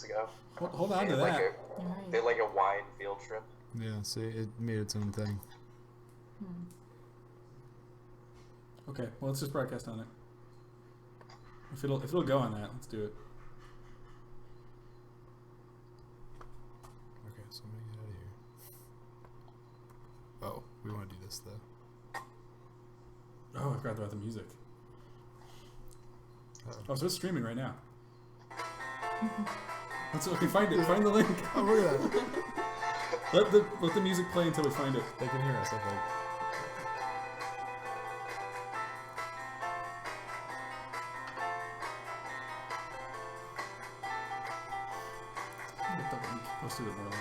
weeks ago. Hold on to that. They had like a wine field trip. Yeah, see, it made its own thing. Okay, well, let's just broadcast on it. If it'll go on that, let's do it. Okay, so I'm gonna get out of here. Oh, we want to do this though. Oh, I forgot about the music. Uh-oh. Oh, so it's streaming right now. Let's find it. Find the link. Oh, look at that. Let the music play until we find it. They can hear us, I think. Get the link. Let's do it more links.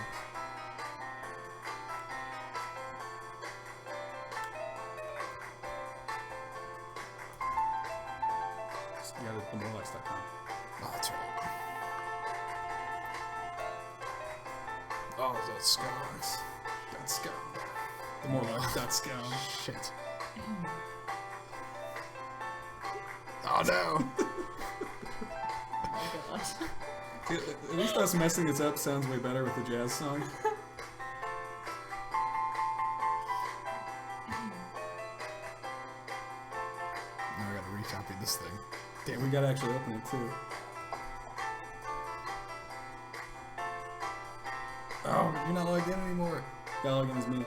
You got it at themorelights.com. Oh, that's right. Oh, that's scones. That's scum. The more like that's scum. Shit. Oh no! Oh my gosh. At least us messing this up sounds way better with the jazz song. Now I gotta recopy this thing. Damn, we gotta actually open it too. Oh, you're not logged in anymore. Gotta log in as me.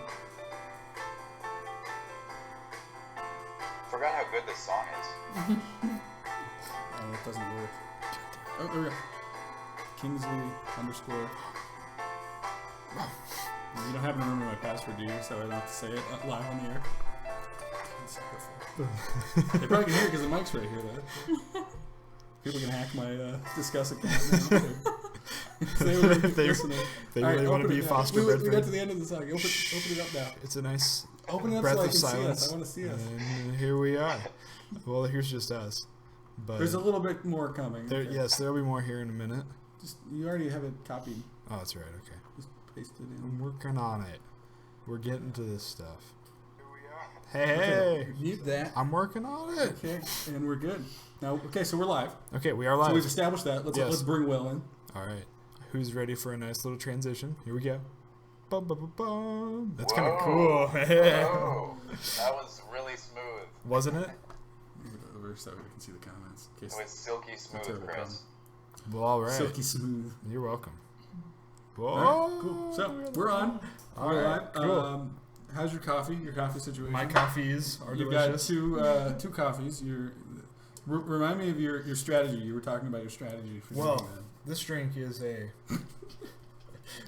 Forgot how good this song is. Oh, that doesn't work. Oh, there we go. Kingsley _. You don't happen to remember my password, do you? So I don't have to say it live on the air. They probably can hear it because the mic's right here, though. People can hack my Discuss account now. They really want to be Foster We Bedford. got to the end of the song. Open it up now. It's a nice Open it up breath so I of can silence. see us. I want to see us. And here we are. Well, here's just us. But There's a little bit more coming. there, Okay. yes, there'll be more here in a minute. Just you already have it copied. Oh, that's right. Okay. Just paste it I'm in. working on it. We're getting to this stuff. Here we are. Hey, Okay, hey! mute that. I'm working on it. Okay, and we're good. Now, okay, so we're live. Okay, we are So we've live. established that. Yes. Let's bring Will in. All right. Who's ready for a nice little transition? Here we go. Bum, bum, bum, bum. That's kind of cool. Whoa, that was really smooth. Wasn't it? Over so we can see the comments. In It case was silky that's smooth, terrible Chris. Well, all right. silky smooth. You're welcome. Whoa. All right, cool. So we're on. All We're right, live. cool. How's your coffee? Your coffee situation? My coffees are You've delicious. got two coffees. Remind me of your strategy. You were talking about your strategy for Well, doing that. this drink is a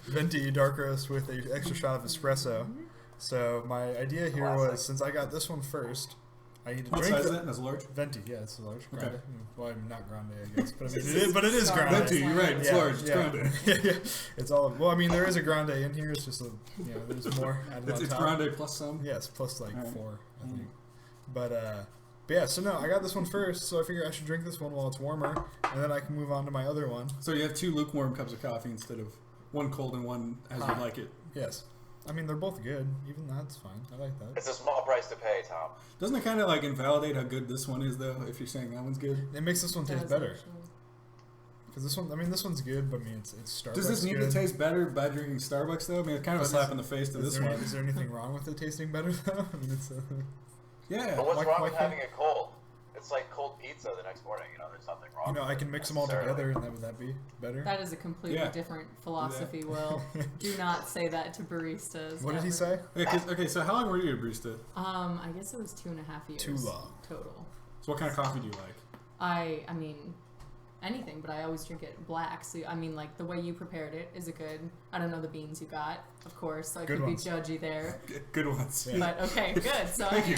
venti dark roast with an extra shot of espresso. So my idea here Classic. was, since I got this one first, I need to What drink size is the- that? That's large. Venti, yeah, it's a large. Okay. Grande. Well, I'm not grande, I guess, but I mean, it is grande. Venti, you're right. It's Yeah, large. It's yeah. grande. yeah. It's all. Well, I mean, there is a grande in here. It's just there's more added on It's top. grande plus some. Yes, plus like All right. 4, I think. But yeah, so no, I got this one first, so I figure I should drink this one while it's warmer, and then I can move on to my other one. So you have 2 lukewarm cups of coffee instead of one cold and one as you like it. Yes. I mean, they're both good. Even that's fine. I like that. It's a small price to pay, Tom. Doesn't it kind of like invalidate how good this one is, though? If you're saying that one's good, It makes this one taste Does better. actually. Because this one, I mean, this one's good, but I mean, it's Starbucks does this need good. to taste better by drinking Starbucks, though? I mean, it's kind of a But slap is- in the face to Is this there, one. is there anything wrong with it tasting better, though? I mean, it's... Yeah. But what's Why- wrong why with having it cold? It's like cold pizza the next morning. You know, there's nothing wrong. I with can it mix them all necessarily. together, and would that be better? That is a completely Yeah. different philosophy, Will. Do not say that to baristas. What did he ever. say? Okay, so how long were you a barista? I guess it was 2.5 years. Too long. Total. So what kind of coffee do you like? I mean, anything, but I always drink it black. So, I mean, like, the way you prepared it, is it good? I don't know the beans you got, of course, so I Good could ones. be judgy there. Good ones. Yeah. But, okay, good. So, Thank you.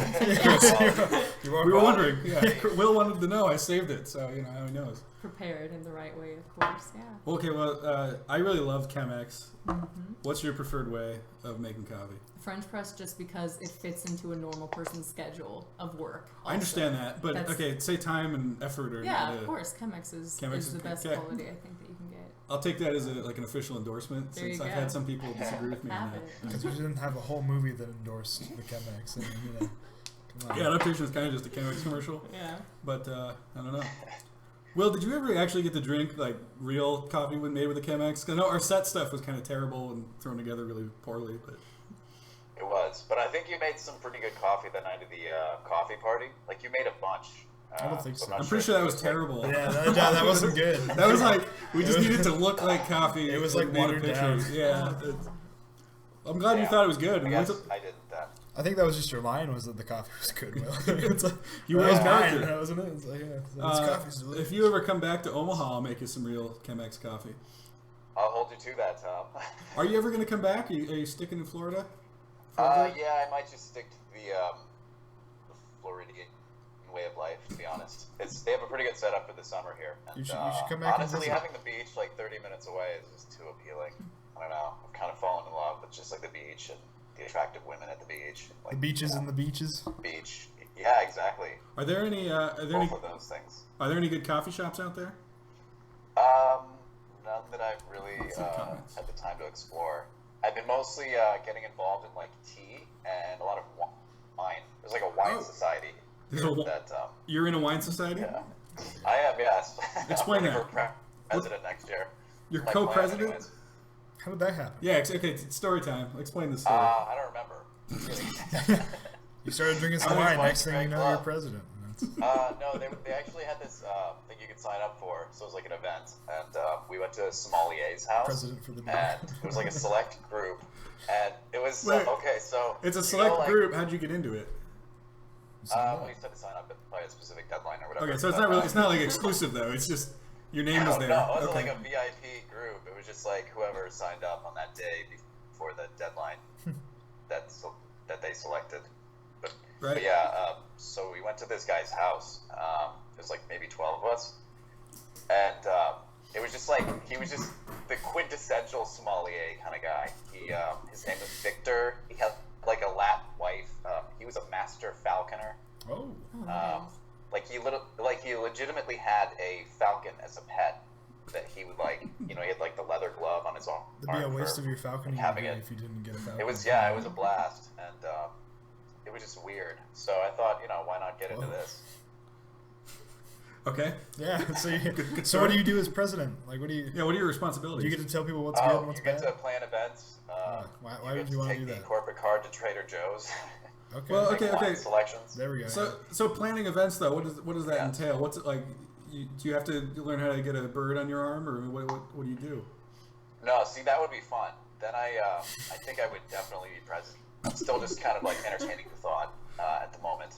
You are We were wrong. wondering. Yeah. Will wanted to know. I saved it, so you know how he knows. prepared in the right way, of course, yeah. Well, okay, well, I really love Chemex. hmm What's your preferred way of making coffee? French press just because it fits into a normal person's schedule of work. I understand that, but That's- okay, say time and effort are Yeah, not of a- course. Chemex is Chemex the is best okay. quality I think that you can get. I'll take that as like an official endorsement, There since you I've go. had some people disagree with me on Have that. it. Because we didn't have a whole movie that endorsed the Chemex. And, come on. Yeah, adaptation is kind of just a Chemex commercial, Yeah. but I don't know. Will, did you ever actually get to drink like real coffee when made with a Chemex? 'Cause I know our set stuff was kind of terrible and thrown together really poorly, but It was, but I think you made some pretty good coffee that night at the coffee party. Like you made a bunch. I don't think so. I'm pretty sure that was terrible. Yeah, that wasn't good. That was like we just needed to look like coffee. It was and like made a watered picture. down. Yeah. I'm glad you thought it was good. I And guess I did that. I think that was just your line was that the coffee was good. Will. It's like, You were that was his mine, character. wasn't it? It's like, yeah, this coffee's delicious. If you ever come back to Omaha, I'll make you some real Chemex coffee. I'll hold you to that, Tom. Are you ever going to come back? Are you sticking in Florida? Yeah, I might just stick to the Floridian way of life, to be honest. They have a pretty good setup for the summer here. And, You should come back and honestly, visit. having the beach like 30 minutes away is just too appealing. I don't know. I've kind of fallen in love with just like the beach and the attractive women at the beach. Like, The beaches and the beaches. beach. Yeah, exactly. Are there any? Both of those things. Are there any good coffee shops out there? None that I've really Some comments. had the time to explore. I've been mostly getting involved in like tea and a lot of wine. There's like a wine society There's a wa- that You're in a wine society. yeah. I am, yes. Explain I'm that. running for president next year. You're My plan co-president. anyways. How did that happen? Yeah. Okay. It's story time. Explain the story. I don't remember. Really. You started drinking some I was wine. like Next thing you Greg know, Love. you're president. That's- No, they actually had this thing you could sign up for. So it was like an event, and we went to Sommelier's house. President for the day. And it was like a select group, and it was Wait. okay. So It's a you select know, like, group. How'd you get into it? Well, you just had to sign up by a specific deadline or whatever. Okay, so it's not really. It's not like exclusive though. It's just your name was there. No, it wasn't Okay. like a VIP group. It was just like whoever signed up on that day before the deadline that they selected. But Right. yeah, so we went to this guy's house. There's like maybe 12 of us, and it was just like he was just the quintessential sommelier kind of guy. His name was Victor. He had like a Latin wife. He was a master falconer. Oh. Like he legitimately had a falcon as a pet that he would like. You know, he had like the leather glove on his arm. It'd be a waste of your falcon having day it. if you didn't get a falcon. It was a blast, and it was just weird. So I thought, why not get into Whoa. this? Okay. Yeah. So, Good so what story. do you do as president? Like, what do you? Yeah. What are your Do responsibilities? you get to tell people what's good and You what's get bad? to plan events. Why you would get you want to take do the that? corporate card to Trader Joe's? Okay. Well, Make okay. wine selections. There we go. So planning events though, what does that Yeah. entail? What's it like? Do you have to learn how to get a bird on your arm, or what do you do? No, see, that would be fun. Then I think I would definitely be president. I'm still just kind of like entertaining the thought at the moment.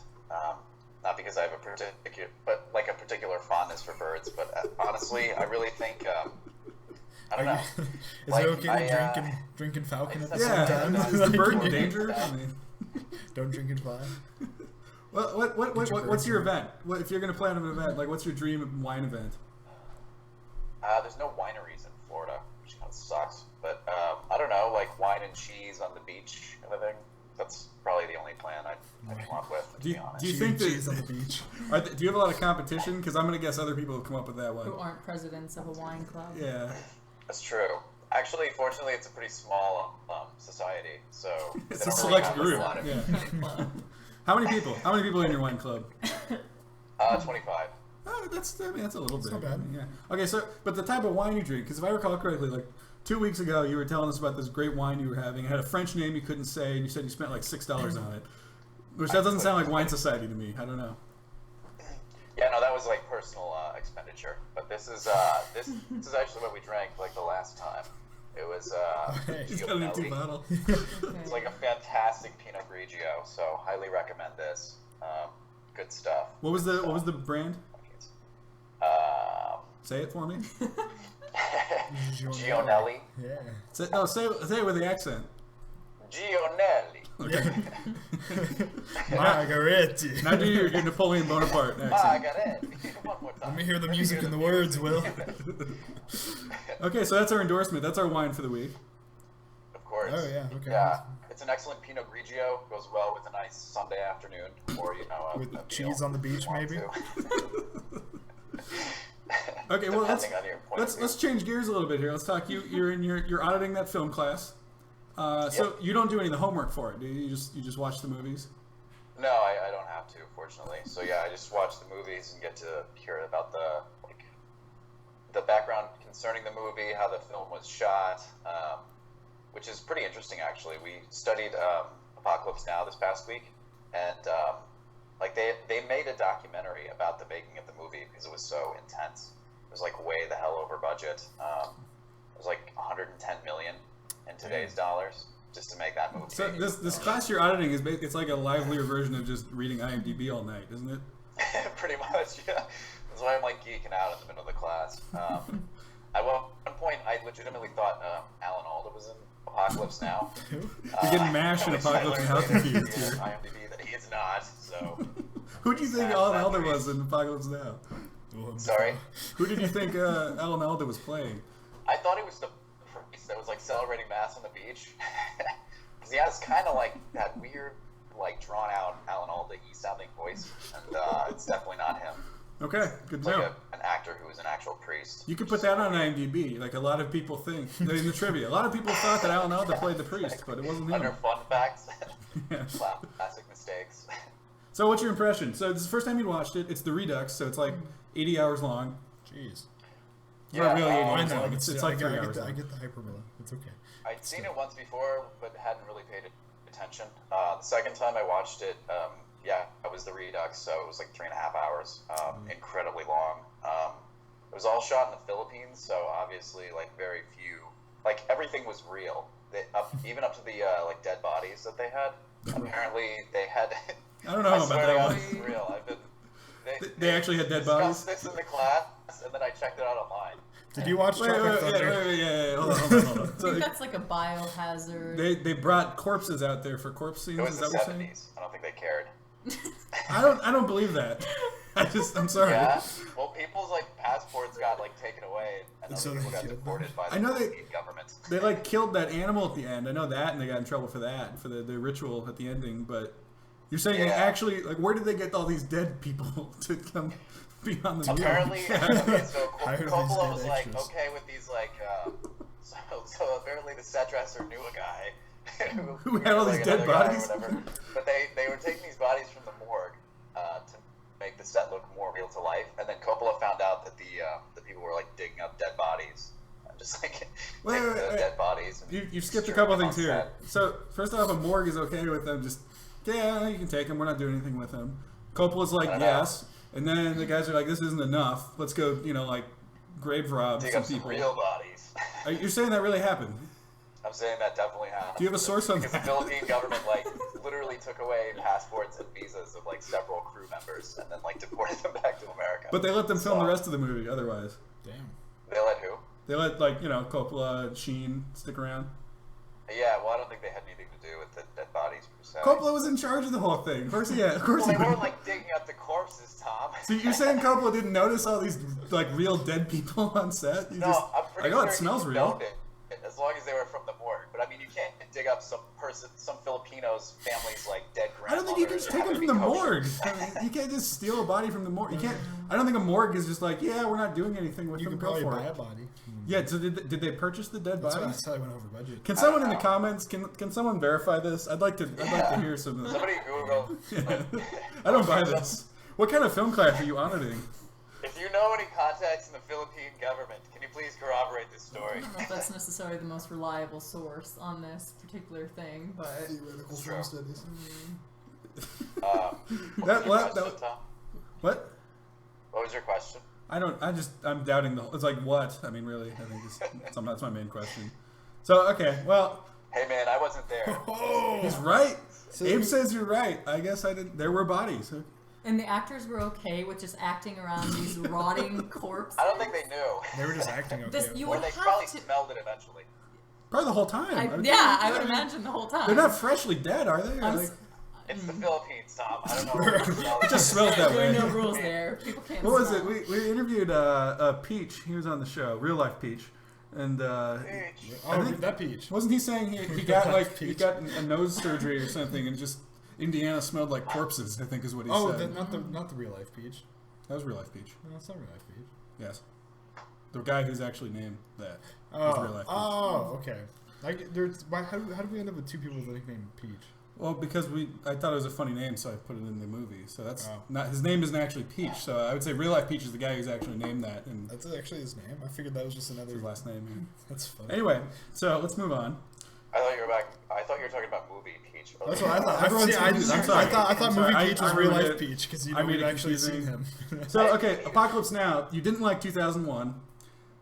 Not because I have a particular fondness for birds, but honestly, I really think I don't know. Is Like, it okay I, to drinking falcon at the Yeah. same time? Is the bird in Like- danger? I mean, Don't drink and fly. what's your event? If you're going to plan an event, like what's your dream wine event? There's no wineries in Florida, which kind of sucks. But I don't know, like wine and cheese on the beach kind of thing. That's probably the only plan I'd come up with, to Do you, be honest. do you Cheese think cheese on that? the beach. Do you have a lot of competition? Because I'm going to guess other people have come up with that one. Who aren't presidents of a wine club? Yeah. That's true. Actually, fortunately, it's a pretty small society, so It's they a don't select have group. a lot of- Yeah. Club. How many people? How many people are in your wine club? 25. Oh, that's a little bit. not bad. Yeah. Okay, so but the type of wine you drink, because if I recall correctly, like 2 weeks ago, you were telling us about this great wine you were having. It had a French name you couldn't say, and you said you spent like $6 on it, which that doesn't sound like wine society to me. I don't know. Yeah, no, that was like personal expenditure. But this is this is actually what we drank like the last time. It was He's got an empty Gionelli. bottle. It's like a fantastic Pinot Grigio, so highly recommend this. Good stuff. What was the brand? Um, Say it for me. Gionelli. Yeah. Say it with the accent. Gionelli. Margaretti. Now do your Napoleon Bonaparte accent. Margaretti. One more time. Let me hear the music and the words, Will. Okay, so that's our endorsement. That's our wine for the week. Of course. Oh, yeah, okay. Yeah, it's an excellent Pinot Grigio. Goes well with a nice Sunday afternoon, or With a cheese meal on the beach, if you want maybe? to. Okay, well Depending on your point of view. let's change gears a little bit here. Let's talk. You're auditing that film class. So you don't do any of the homework for it, do you? You just watch the movies. No, I don't have to, fortunately. So yeah, I just watch the movies and get to hear about the the background concerning the movie, how the film was shot, which is pretty interesting actually. We studied Apocalypse Now this past week, and like they made a documentary about the making of the movie because it was so intense. It was like way the hell over budget. It was like 110 million in today's dollars just to make that movie. So this class you're auditing is it's like a livelier version of just reading IMDb all night, isn't it? Pretty much, yeah. That's why I'm like geeking out in the middle of the class. At one point, I legitimately thought Alan Alda was in Apocalypse Now. You're getting mashed in which Apocalypse I Now learned later confused via here. IMDb that he is not. So Who do you think Alan Alda was in Apocalypse Now? sorry. Who did you think Alan Alda was playing? I thought he was the priest that was like celebrating mass on the beach. Because he has kind of like that weird, like drawn out Alan Alda-y sounding voice, and it's definitely not him. Okay, good It's to know. like an actor who is an actual priest. You could put that on IMDb. Like a lot of people think in the trivia. A lot of people thought that Alan Alda played the priest, but it wasn't Under him. fun facts, Yeah. classic mistakes. So, what's your impression? So, this is the first time you watched it. It's the Redux, so it's like 80 hours long. Jeez. It's not really 80 I hours know. long. It's like 3 hours I long. get the hyperbole. It's okay. I'd seen it once before, but hadn't really paid attention. The second time I watched it, it was the Redux, so it was like 3.5 hours. Incredibly long. It was all shot in the Philippines, so obviously, like, very few, like, everything was real. Even up to the like dead bodies that they had. Apparently, they had. I don't know I about swear that to God, one. it's real. I've been. They actually had dead discussed bodies? this in the class, and then I checked it out online. Did you watch Wait, Tropic Thunder? yeah. Hold on. I So think that's like a biohazard. they brought corpses out there for corpse scenes. It was Is the that what you're saying? 70s. I don't think they cared. I don't believe that. I'm sorry. Yeah. Well, people's like passports got like taken away, and So other people they got killed them? deported by the I know they- Philippine government. They like killed that animal at the end. I know that, and they got in trouble for that, for the ritual at the ending. But you're saying they Yeah. actually, like, where did they get all these dead people to come be on the Apparently, movie? okay, so Hire these Coppola dead was like extras. okay with these like. So apparently the set dresser knew a guy Who had all was, these like, dead another guy or bodies? whatever. But they were taking these bodies from the morgue to make the set look more real to life, and then Coppola found out that the people were like digging up dead bodies, and just like Wait, taking wait, the wait. dead bodies. And You skipped a strewing couple them things on here. set. So first off, a morgue is okay with them. Just yeah, you can take him. We're not doing anything with him. Coppola's like I don't know. yes, and then the guys are like, this isn't enough. Let's go, like grave rob Dig some up some people. real bodies. You're saying that really happened? I'm saying that definitely happened. Do you have a source on Because the that? Philippine government like literally took away passports and visas of like several crew members and then like deported them back to America. But they let them film So- the rest of the movie. Otherwise, Damn. They let who? they let Coppola, Sheen stick around. Yeah, well, I don't think they had anything to do with the dead bodies per se. Coppola was in charge of the whole thing. Of course, yeah. Of course, Well, he they would. weren't like digging up the corpses, Tom. So you're saying Coppola didn't notice all these like real dead people on set? You No, just, I'm pretty like, oh, sure it smells he real. filmed it as long as they were from the morgue. But I mean, you can't dig up some Filipino's family's like dead I don't think you can grandmother just and take have them it from be the kosher. morgue. I mean, you can't just steal a body from the morgue. You can't. I don't think a morgue is just like, yeah, we're not doing anything with You them. could Go probably for buy a it. body. Yeah. So did they purchase the dead That's bodies? how I went over budget. Can someone I in don't the know. comments can someone verify this? I'd like to hear some. Somebody Google. I don't buy this. What kind of film class are you auditing? If you know any contacts in the Philippine government, can you please corroborate this I story? don't know if that's necessarily the most reliable source on this particular thing, but Theoretical True. film studies. That- What was your what- question, Tom? What? What was your question? I'm doubting the. It's like what? I mean, really, I think that's my main question. So okay, well, Hey man, I wasn't there. Oh! he's right. So Abe you- says you're right. I guess I didn't. There were bodies. and the actors were okay with just acting around these rotting corpses. I don't think they knew. They were just acting okay. This- you Or would they have probably to. smelled it eventually. Probably the whole time. I would imagine the whole time. They're not freshly dead, are they? Or I'm like, s- It's the Philippines, Tom. I don't know. it just smells that There are way. no rules there. People can't. What was smell. it? We interviewed Peach. He was on the show, real life Peach, and I Oh, think- that peach. wasn't he saying he got like he Peach. got a nose surgery or something, and just Indiana smelled like corpses. I think is what he Oh, said. not the real life peach. That was real life Peach. No, it's not real life peach. Yes, the guy who's actually named that. was real life Peach. Oh, okay. Like, how do we end up with two people with the nickname Peach? Well, because I thought it was a funny name, so I put it in the movie. So that's Oh. not his name isn't actually Peach. So I would say real life Peach is the guy who's actually named that, and That's actually his name. I figured that was just that's another. his last name. Yeah. That's funny. Anyway, so let's move on. I thought you were talking about movie Peach. That's what I thought. Everyone's See, I confused. I'm sorry. thought I'm movie sorry. Peach I was real ruined life it. Peach because I made we've it actually seen confusing. him. So okay, Apocalypse Now. You didn't like 2001,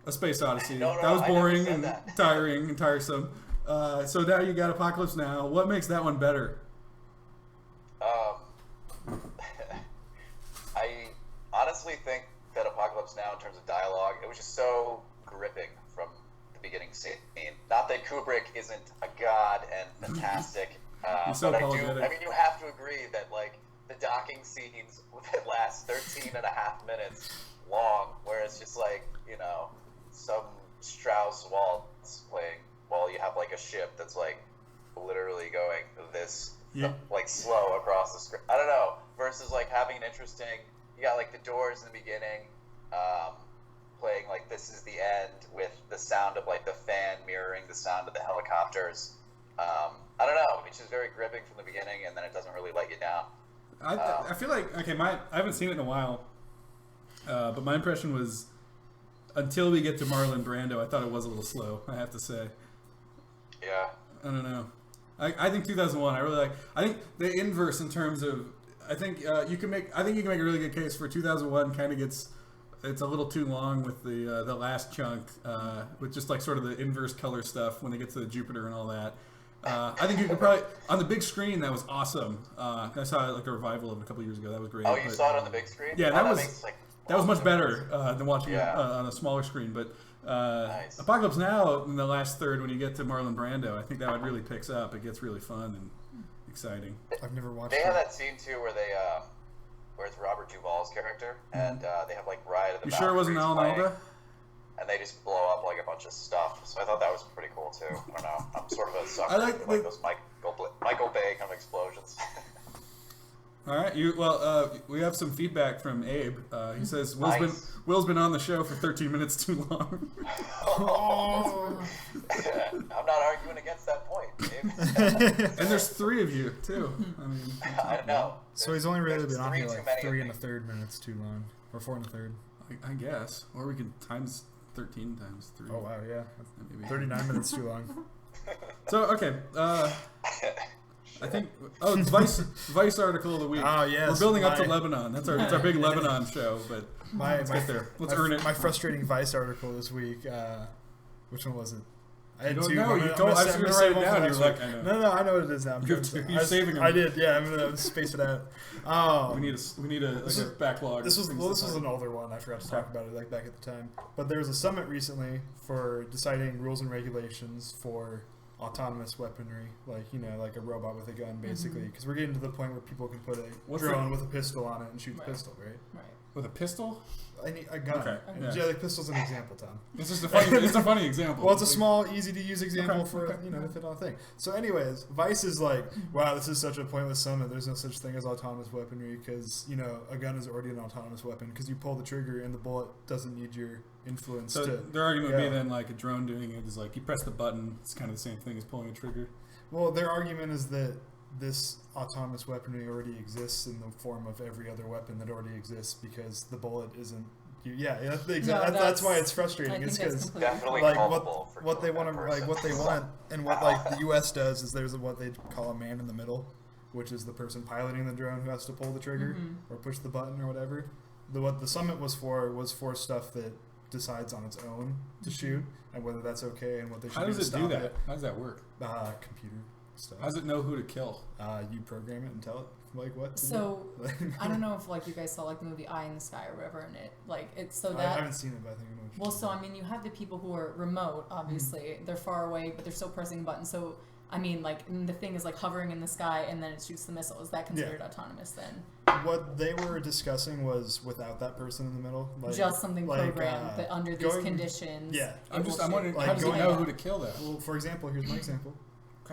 A Space Odyssey. No, that was I never boring said and that. tiring and tiresome. So now you got Apocalypse Now. What makes that one better? I honestly think that Apocalypse Now, in terms of dialogue, it was just so gripping from the beginning scene. Not that Kubrick isn't a god and fantastic, He's so but apologetic. I mean, you have to agree that like the docking scenes that last 13 and a half minutes long, where it's just like, you know, some Strauss waltz playing while you have like a ship that's like literally going this Yeah. like slow across the screen. I don't know. Versus like having an interesting, you got like the Doors in the beginning, playing like "This Is the End" with the sound of like the fan mirroring the sound of the helicopters. I don't know. It's just very gripping from the beginning, and then it doesn't really let you down. I feel like I haven't seen it in a while, but my impression was until we get to Marlon Brando, I thought it was a little slow. I have to say. Yeah. I don't know. I think 2001. I really like. I think the inverse in terms of. I think you can make. I think you can make a really good case for 2001. Kind of gets. It's a little too long with the last chunk, with just like sort of the inverse color stuff when they get to the Jupiter and all that. I think you could probably on the big screen. That was awesome. I saw like a revival of it a couple years ago. That was great. Oh, you but- saw it on the big screen? Yeah, Oh, that was- makes, like, That was much awesome. better than watching it Yeah. on a smaller screen. But Nice. Apocalypse Now, in the last third, when you get to Marlon Brando, I think that one really picks up. It gets really fun and exciting. I've never watched They it. have that scene too where they where it's Robert Duvall's character, and they have like Ride of the You sure it wasn't Alan Valkyries Alda? playing, and they just blow up like a bunch of stuff. So I thought that was pretty cool too. I don't know. I'm sort of a sucker I like for like the- those Michael Bay kind of explosions. All right. We have some feedback from Abe. He says Nice. Will's been on the show for 13 minutes too long. Oh. I'm not arguing against that point, Dave. And there's 3 of you too. I mean, I know. So he's only really There's been on three here too like many of 3 me.1/3 minutes too long, or 4 1/3. I guess, or we can times 13 times 3. Oh wow, yeah, Maybe. 39 minutes too long. So okay. I think it's Vice article of the week. Oh, yes, We're building up to my- Lebanon. That's our big Lebanon show. But let's get there. Let's my, earn it. My frustrating Vice article this week. Which one was it? I had don't two. know. I'm You gonna- told- I'm I gonna was gonna say write it one for down, next you're week. like, I know. No, I know what it is now. You're saving them. I did. Yeah, I'm gonna space it out. Oh, We need a This like a is- backlog. This of was things well, to this was talk an older one. I forgot to talk about it like back at the time. But there was a summit recently for deciding rules and regulations for autonomous weaponry, like like a robot with a gun, basically. Because we're getting to the point where people can put a What's drone with a pistol on it and shoot Right. the pistol, right? Right. with a pistol. I need a gun. Okay, And, yeah. yeah, the pistol's an example, Tom. It's just a funny. It's a funny example. Well, it's a Like, small, easy to use example Okay, for okay. to fit on a thing. So, anyways, Vice is like, wow, this is such a pointless summit. There's no such thing as autonomous weaponry because a gun is already an autonomous weapon because you pull the trigger and the bullet doesn't need your influence So to. their argument would yeah. be then like a drone doing it is like you press the button. It's kind of the same thing as pulling a trigger. Well, their argument is that this autonomous weaponry already exists in the form of every other weapon that already exists because the bullet isn't. Yeah, that's the exact. No, that's why that's- it's frustrating. I think It's that's because completely Definitely like culpable for what they killing want that to like what they person. want and what like the U.S. does is there's what they call a man in the middle, which is the person piloting the drone who has to pull the trigger or push the button or whatever. What the summit was for stuff that decides on its own to shoot and whether that's okay and what they should How do does to it do stop that? How does that work? Computer stuff. How does it know who to kill? You program it and tell it like what. to So do. I don't know if like you guys saw like the movie Eye in the Sky or whatever, and it like it's so I that. haven't seen it, but I think I know what you're Well, talking so about. I mean, you have the people who are remote. Obviously, they're far away, but they're still pressing buttons. So I mean, like and the thing is like hovering in the sky, and then it shoots the missile. Is that considered autonomous then? What they were discussing was without that person in the middle, like Just something like, programmed that under these going- conditions. Yeah. it will I'm shoot. wondering Like how does it going know out- who to kill that? Well, for example, here's my example.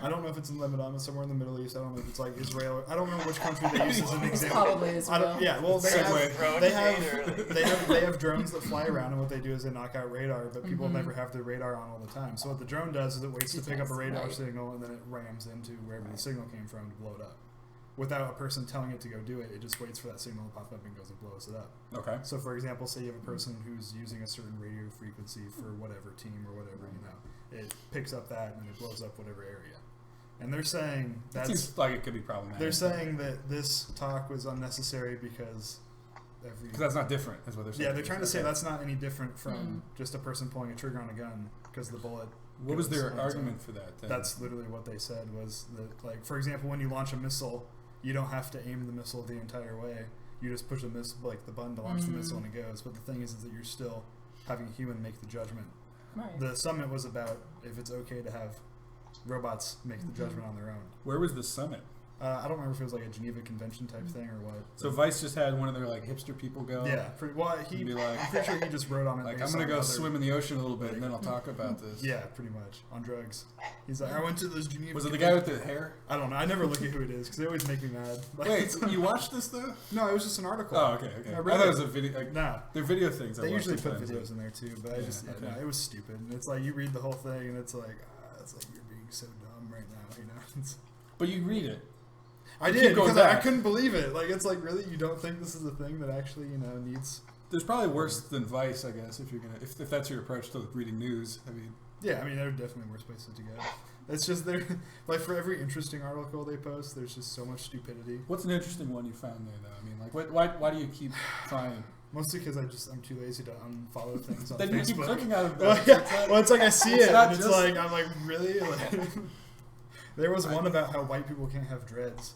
I don't know if it's in Lebanon, it's somewhere in the Middle East. I don't know if it's like Israel. I don't know which country they use as an It's example. probably Israel. Yeah, well, they Segue. have drones that fly around, and what they do is they knock out radar, but people never have their radar on all the time. So what the drone does is it waits to pick up a radar signal, and then it rams into wherever the signal came from to blow it up. Without a person telling it to go do it, it just waits for that signal to pop up and goes and blows it up. Okay. So, for example, say you have a person who's using a certain radio frequency for whatever team or whatever, it picks up that and it blows up whatever area. And they're saying It seems like it could be problematic. they're saying that this talk was unnecessary because that's not different, is what they're saying. yeah, they're trying to say that's not any different from just a person pulling a trigger on a gun because the bullet. What was their goes on its argument own. for that? Then? That's literally what they said was that, like, for example, when you launch a missile, you don't have to aim the missile the entire way. You just push the button to launch the missile and it goes. But the thing is that you're still having a human make the judgment. Right. The summit was about if it's okay to have robots make the judgment on their own. Where was the summit? I don't remember if it was like a Geneva Convention type thing or what. So Vice just had one of their like hipster people go. Yeah, well, and be like, I'm pretty sure he just wrote on it. like, based I'm gonna on go other- swim in the ocean a little bit, and then I'll talk about this. Yeah, pretty much on drugs. He's like, I went to those Geneva. Was it the guy with the hair? I don't know. I never look at who it is because they always make me mad. Like, Wait, so you watched this though? no, it was just an article. Oh, okay. I I read thought it. it was a video. Like, No. they're video things. I They watch usually put sometimes. videos in there too, but I Yeah, just okay. no, it was stupid. And it's like you read the whole thing, and it's like you're being so dumb right now, It's, But you read it. I You did keep going because I back. couldn't believe it. Like it's like really, you don't think this is a thing that actually needs? There's probably worse than Vice, I guess, if you're gonna if that's your approach to reading news. I mean, Yeah, I mean there are definitely worse places to go. It's just they're like for every interesting article they post, there's just so much stupidity. what's an interesting one you found there, though? I mean, like, why do you keep trying? Mostly because I'm too lazy to unfollow things on Then you keep Facebook. clicking out of Well, them. yeah. Well, it's like I see It's it, not and it's just- like I'm like really. Like, there was one about how white people can't have dreads.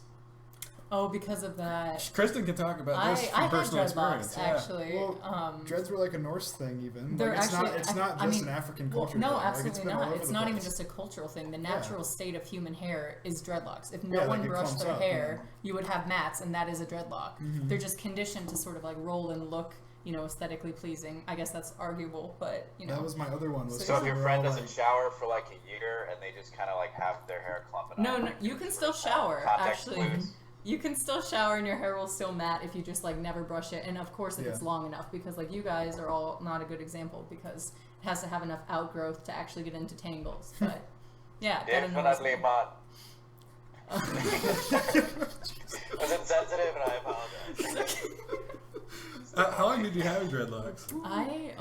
Oh, because of that. Kristen can talk about this I from had personal dreadlocks experience. Yeah. actually. Well, dreads were like a Norse thing, even. They're Like, it's actually- not. It's I- not I just mean, an African Well, culture. no, thing. Like, absolutely been all not. over It's the not even place. just a cultural thing. The natural state of human hair is dreadlocks. If no Yeah, one like it brushed clumps their up, hair, you would have mats, and that is a dreadlock. Mhm. They're just conditioned to sort of like roll and look, aesthetically pleasing. I guess that's arguable, but That was my other one. Was So So if they your were friend all doesn't like- shower for like a year and they just kind of like have their hair clumping No, up, no, like, you just can sort still of shower, context actually. clues. You can still shower and your hair will still matte if you just like never brush it, and of course if Yeah. it's long enough, because like you guys are all not a good example because it has to have enough outgrowth to actually get into tangles. But yeah, that annoys Definitely me. not. Was insensitive and I apologize. How long did you have dreadlocks? I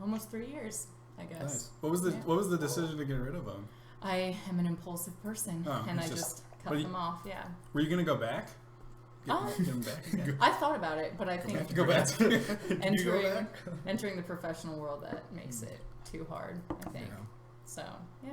almost 3 years, I guess. Nice. What was the Yeah. What was the decision to get rid of them? I am an impulsive person, Oh, and I it's just cut but you- them off. Yeah, Were you gonna go back? Oh. Get them back again? I thought about it, but I think Go back. Did you go entering back? entering the professional world, that makes it too hard. I think Yeah. so. Yeah.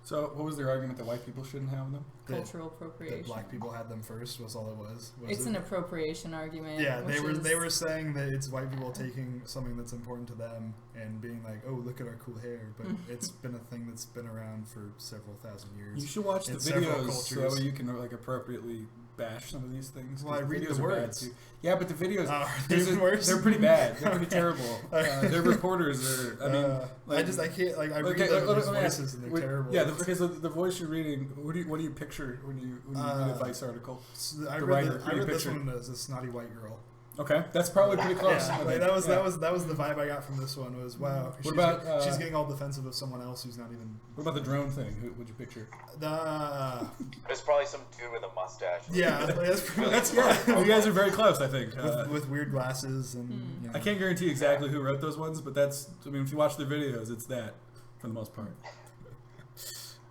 So, what was their argument that white people shouldn't have them? Cultural That appropriation. black people had them first was all it was. It's an appropriation argument. Yeah, they which were is- saying that it's white people taking something that's important to them and being like, oh, look at our cool hair, but it's been a thing that's been around for several thousand years. You should watch the In several videos cultures. so you can like appropriately bash some of these things. Well, I 'cause read videos the are bad, words. too. Yeah, but the videos Are they there's even worse? they're pretty bad. They're pretty Okay. terrible. Their reporters are. I mean, I can't like I read okay, them in let these me ask, voices and they're wait, terrible. Yeah, because the voice you're reading. What do you picture when you read a Vice article? I the read, writer, I read this picture. one as a snotty white girl. Okay, that's probably pretty close. Yeah, I like, think. that was Yeah. the vibe I got from this one was wow. What about, she's getting all defensive of someone else who's not even. What about the drone thing? Who would you picture? There's probably some dude with a mustache. Yeah, that's You guys are very close, I think. with weird glasses and. You know. I can't guarantee exactly who wrote those ones, but that's. I mean, if you watch the videos, it's that for the most part.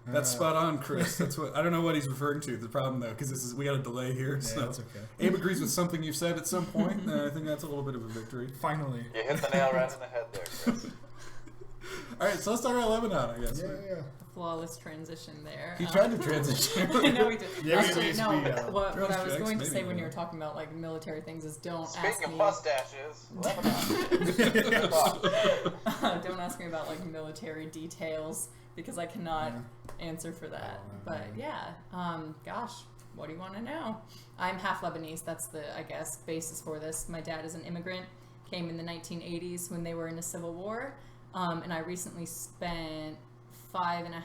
That's spot on, Chris. That's what I don't know what he's referring to. The problem though, because we got a delay here, Yeah, so that's okay. Abe agrees with something you've said at some point. And I think that's a little bit of a victory. Finally. You hit the nail right in the head there, Chris. All right, so let's talk about Lebanon, I guess. Yeah. Flawless transition there. He tried to transition. I know he did. Yeah, we Actually, need to no. be, What Drones I was checks, going to say maybe, when yeah. you were talking about like military things is don't ask Speaking of me. mustaches, Lebanon. Don't ask me about like military details because I cannot answer for that. But yeah, gosh, what do you want to know? I'm half Lebanese. That's the, I guess, basis for this. My dad is an immigrant, came in the 1980s when they were in a civil war, and I recently spent 5.5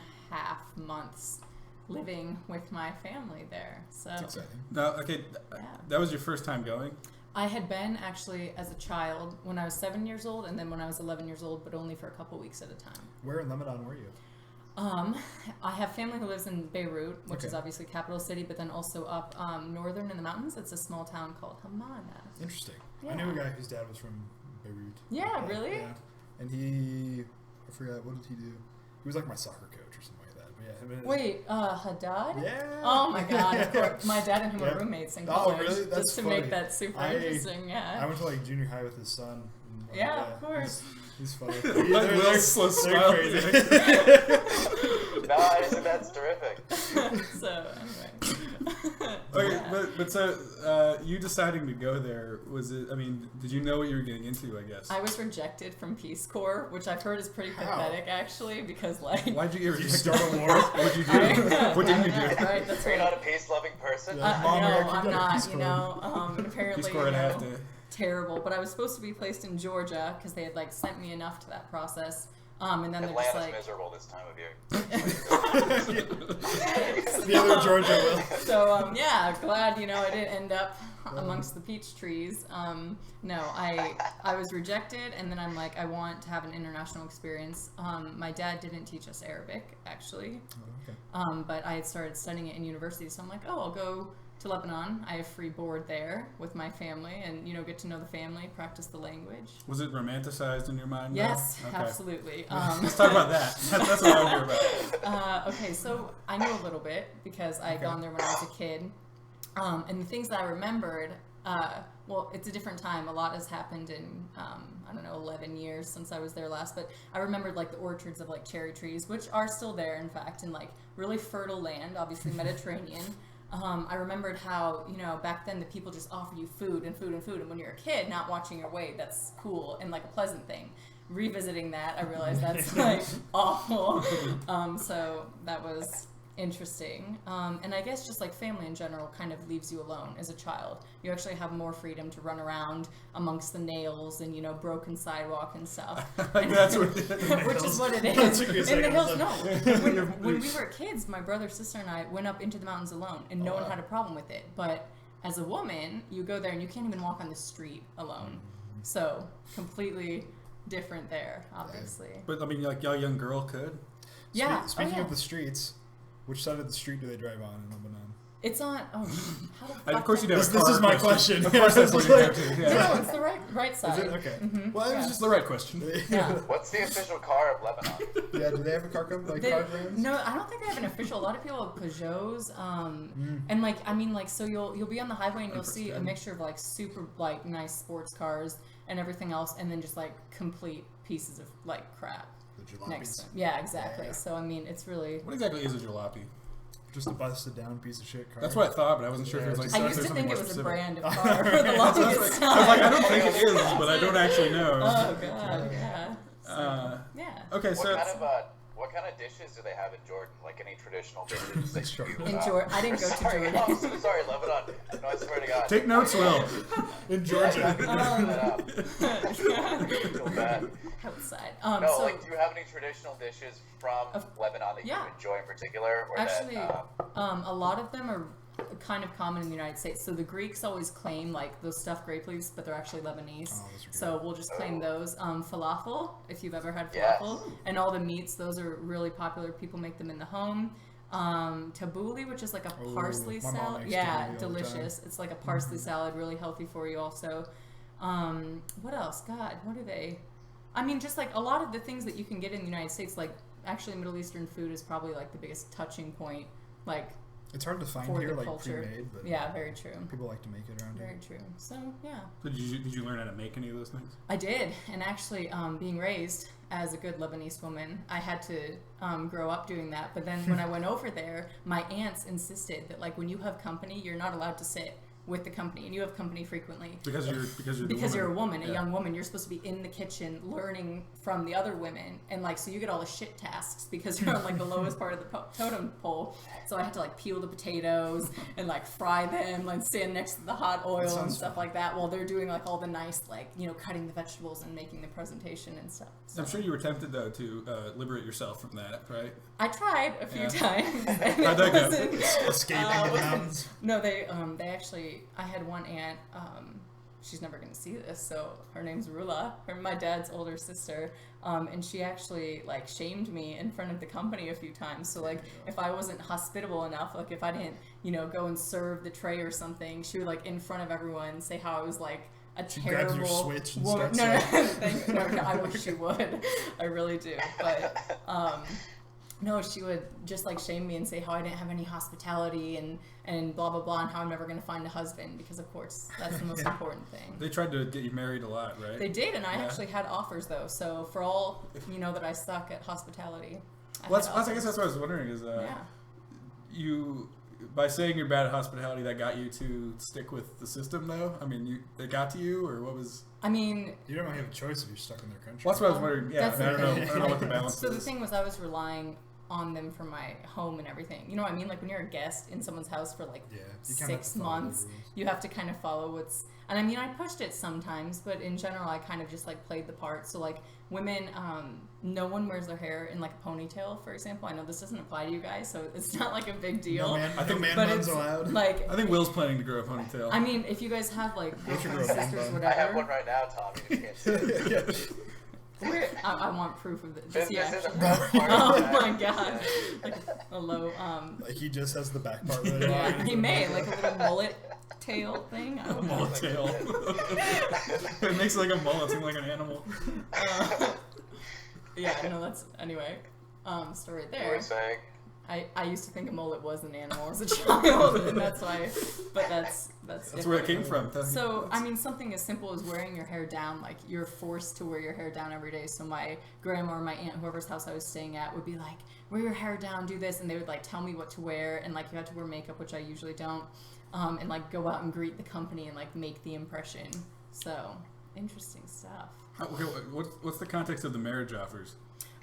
months living with my family there. So That's exciting. No, okay, Yeah. that was your first time going? I had been actually as a child when I was 7 years old, and then when I was 11 years old, but only for a couple weeks at a time. Where in Lebanon were you? I have family who lives in Beirut, which Okay. is obviously capital city, but then also up northern in the mountains. It's a small town called Hamana. Interesting. I Yeah. knew a guy whose dad was from Beirut. Yeah, really? Yeah. And he, I forgot, what did he do? He was like my soccer coach or something like that. But yeah, him and Wait, Haddad? Yeah. Oh my god, of course. My dad and him Yeah. were roommates in Oh, college. really? That's just to funny. make that super I- interesting, yeah. I went to like junior high with his son. And, Yeah, of course. He's funny. Like Will's slow smile. crazy. Nice, that's terrific. So, anyway. Okay, Yeah. but so you deciding to go there, was it, I mean, did you know what you were getting into, I guess? I was rejected from Peace Corps, which I've heard is pretty How? pathetic, actually, because, like... Why'd you get Did you rejected? start a war? What'd you do? I- What didn't you That's do? right, that's You're right. not a peace-loving person? Yeah. Mom, I No, gotta keep I'm that not, Peace you Corps. know, and apparently, Peace Corps would you have know, to... terrible, but I was supposed to be placed in Georgia because they had like sent me enough to that process, and then they're just Atlanta's like, miserable this time of year. The other Georgia will. so yeah, glad you know I didn't end up amongst the peach trees. No, I was rejected, and then I'm like, I want to have an international experience. My dad didn't teach us Arabic actually, Oh, okay. but I had started studying it in university, so I'm like, oh, I'll go to Lebanon. I have free board there with my family, and you know, get to know the family, practice the language. Was it romanticized in your mind? though? Yes, Okay. absolutely. Let's talk about that. That's what I want to hear about. Okay, so I knew a little bit because I had gone there when I was a kid. And the things that I remembered, well, it's a different time. A lot has happened in, I don't know, 11 years since I was there last. But I remembered, like, the orchards of, like, cherry trees, which are still there, in fact, and, like, really fertile land, obviously Mediterranean. I remembered how, you know, back then the people just offer you food and food and food. And when you're a kid, not watching your weight, that's cool and, like, a pleasant thing. Revisiting that, I realized that's, like, awful. So that was interesting. And I guess just like family in general kind of leaves you alone as a child. You actually have more freedom to run around amongst the nails and, you know, broken sidewalk and stuff. Like, that's what... Which is what it is. That's what you're In the saying. hills, no. When we were kids, my brother, sister, and I went up into the mountains alone, and no one had a problem with it. But as a woman, you go there and you can't even walk on the street alone. So completely different there, obviously. But, I mean, like, y'all young girl could? Yeah. Speaking oh, yeah. of the streets, which side of the street do they drive on in Lebanon? It's on. Oh, how the Of fuck course you did- have a This car is my question. Of course that's what you have to. No, Yeah. it's the right side. Is it? Okay. Well, it was Yeah. just the right question. Yeah. What's the official car of Lebanon? Yeah, do they have a car company, like They- car brands? no, I don't think they have an official. A lot of people have Peugeots, and like I mean, like so you'll be on the highway and you'll see a mixture of like super like nice sports cars and everything else, and then just like complete pieces of like crap The jalapenos. next to them. Yeah, exactly. Yeah. So I mean, it's really. What exactly is a jalopy? Just a busted down piece of shit car. That's what I thought, but I wasn't sure if it was like... Yeah, I if used there's to something think it more was a specific. brand of car for the longest time. I was like, I don't think it is, but I don't actually know. Oh god, yeah. So, yeah. Okay, so... What kind of dishes do they have in Jordan? Like any traditional dishes that Sure. you, In Jordan, I didn't go to sorry, Jordan. I'm so sorry, Lebanon. No, I swear to God. Take notes, Will. in Yeah, Georgia. I can that up. Feel bad. Outside. No, So like, do you have any traditional dishes from Lebanon that yeah. you enjoy in particular? Or actually, that, a lot of them are kind of common in the United States. So the Greeks always claim like those stuffed grape leaves, but they're actually Lebanese. Oh, those are good. So we'll just claim those. Falafel, if you've ever had Yes. falafel, and all the meats, those are really popular. People make them in the home. Tabbouleh, which is like a Ooh, parsley my mom salad. makes Yeah, tabbouleh all the delicious. It's like a parsley salad, really healthy for you also. What else? God, what are they? I mean, just like a lot of the things that you can get in the United States, like actually Middle Eastern food is probably like the biggest touching point, like It's hard to find for here, the like culture. pre-made, but Yeah, very true. people like to make it around Very here. true. So yeah, So did you learn how to make any of those things? I did, and actually, being raised as a good Lebanese woman, I had to grow up doing that. But then when I went over there, my aunts insisted that like when you have company, you're not allowed to sit. with the company, and you have company frequently Because you're a woman, Yeah. a young woman. You're supposed to be in the kitchen learning from the other women, and like so you get all the shit tasks because you're on like the lowest part of the totem pole. So I had to like peel the potatoes and like fry them, like stand next to the hot oil and stuff like that, while they're doing like all the nice like cutting the vegetables and making the presentation and stuff. So I'm sure you were tempted though to liberate yourself from that, right? I tried a few times. How'd that go? Escaping the mountains. No, they actually. I had one aunt. She's never gonna see this, so her name's Rula, my dad's older sister, and she actually like shamed me in front of the company a few times. So like if I wasn't hospitable enough, like if I didn't go and serve the tray or something, she would like in front of everyone say how I was like a terrible grabs your switch and woman. starts No, I wish she would. I really do, but. No, she would just like shame me and say how I didn't have any hospitality and blah blah blah, and how I'm never gonna find a husband, because of course that's the most important thing. They tried to get you married a lot, right? They did, and I actually had offers though. So for all that I suck at hospitality, I guess that's what I was wondering is you by saying you're bad at hospitality, that got you to stick with the system though. I mean, they got to you, or what was? I mean, you don't really have a choice if you're stuck in their country. Well, that's what I was wondering. Yeah, I don't know what the balance is. So the thing was, I was relying on them for my home and everything. You know what I mean? Like when you're a guest in someone's house for like 6 months, you have to kind of follow what's. And I mean, I pushed it sometimes, but in general, I kind of just like played the part. So like women, no one wears their hair in like a ponytail, for example. I know this doesn't apply to you guys, so it's not like a big deal. I think man buns allowed. Like, I think Will's planning to grow a ponytail. I mean, if you guys have like sisters, whatever. I have one right now, Tommy. You can't see it. I want proof of this. This is a oh my god! Like a low. Like he just has the back part. Right yeah, he may like a little mullet tail thing. I don't know. Mullet tail. It makes like a mullet seem like an animal. Yeah, no, that's anyway. Story there. What were you saying? I used to think a mullet was an animal as a child, and that's why. But that's where it came from. So I mean, something as simple as wearing your hair down. Like you're forced to wear your hair down every day. So my grandma or my aunt, whoever's house I was staying at, would be like, "Wear your hair down, do this," and they would like tell me what to wear, and like you had to wear makeup, which I usually don't, and like go out and greet the company and like make the impression. So interesting stuff. Okay, what's the context of the marriage offers?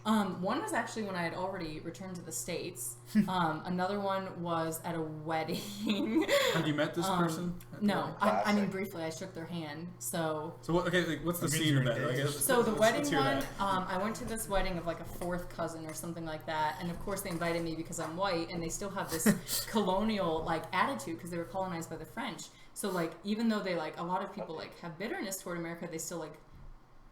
One was actually when I had already returned to the States. Another one was at a wedding. Have you met this person? No, I mean briefly. I shook their hand. So what, okay, like, what's the scene of that? I guess, so the wedding one, I went to this wedding of like a fourth cousin or something like that, and of course they invited me because I'm white, and they still have this colonial like attitude because they were colonized by the French. So like even though they like a lot of people like have bitterness toward America, they still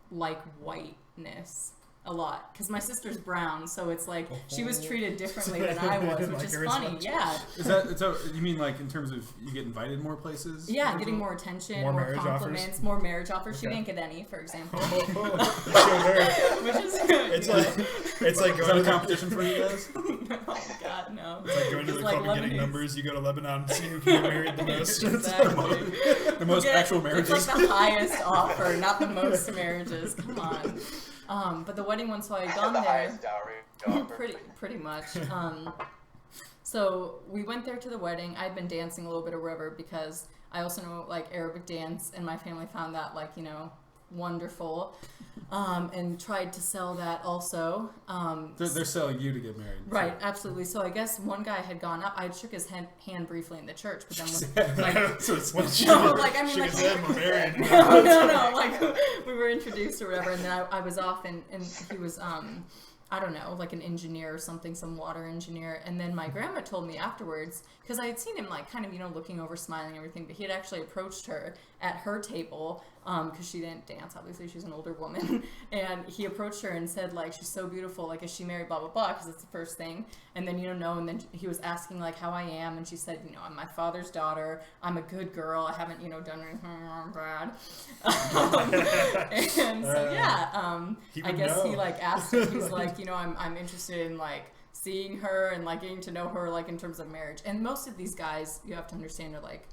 like whiteness. A lot, because my sister's brown, so it's like she was treated differently than I was, which is funny. Yeah. Is that so? You mean like in terms of you get invited more places? Yeah, getting more attention, more compliments, offers? More marriage offers. Okay. She didn't get any, for example. Which is it's like is that a competition for you guys? Oh God, no. It's like going to the club and getting numbers. You go to Lebanon and see who can get married the most. Exactly. The most actual marriages. It's like the highest offer, not the most marriages. Come on. But the wedding one, so I had gone the there. Highest dowry pretty much. So we went there to the wedding. I'd been dancing a little bit of river because I also know like Arabic dance, and my family found that wonderful, and tried to sell that also. They're selling you to get married. Right, absolutely. So I guess one guy had gone up. I shook his hand briefly in the church, but then we were introduced or whatever, and then I was off, and he was I don't know, like an engineer or something, some water engineer. And then my grandma told me afterwards, because I had seen him like kind of, looking over, smiling and everything, but he had actually approached her at her table, because she didn't dance, obviously, she's an older woman. And he approached her and said, like, she's so beautiful, like, is she married, blah, blah, blah, because that's the first thing. And then, no, and then he was asking, like, how I am, and she said, I'm my father's daughter, I'm a good girl, I haven't, done anything wrong bad. And so, yeah, I guess he, like, asked her, he's like, I'm interested in, like, seeing her and, like, getting to know her, like, in terms of marriage. And most of these guys, you have to understand, are, like,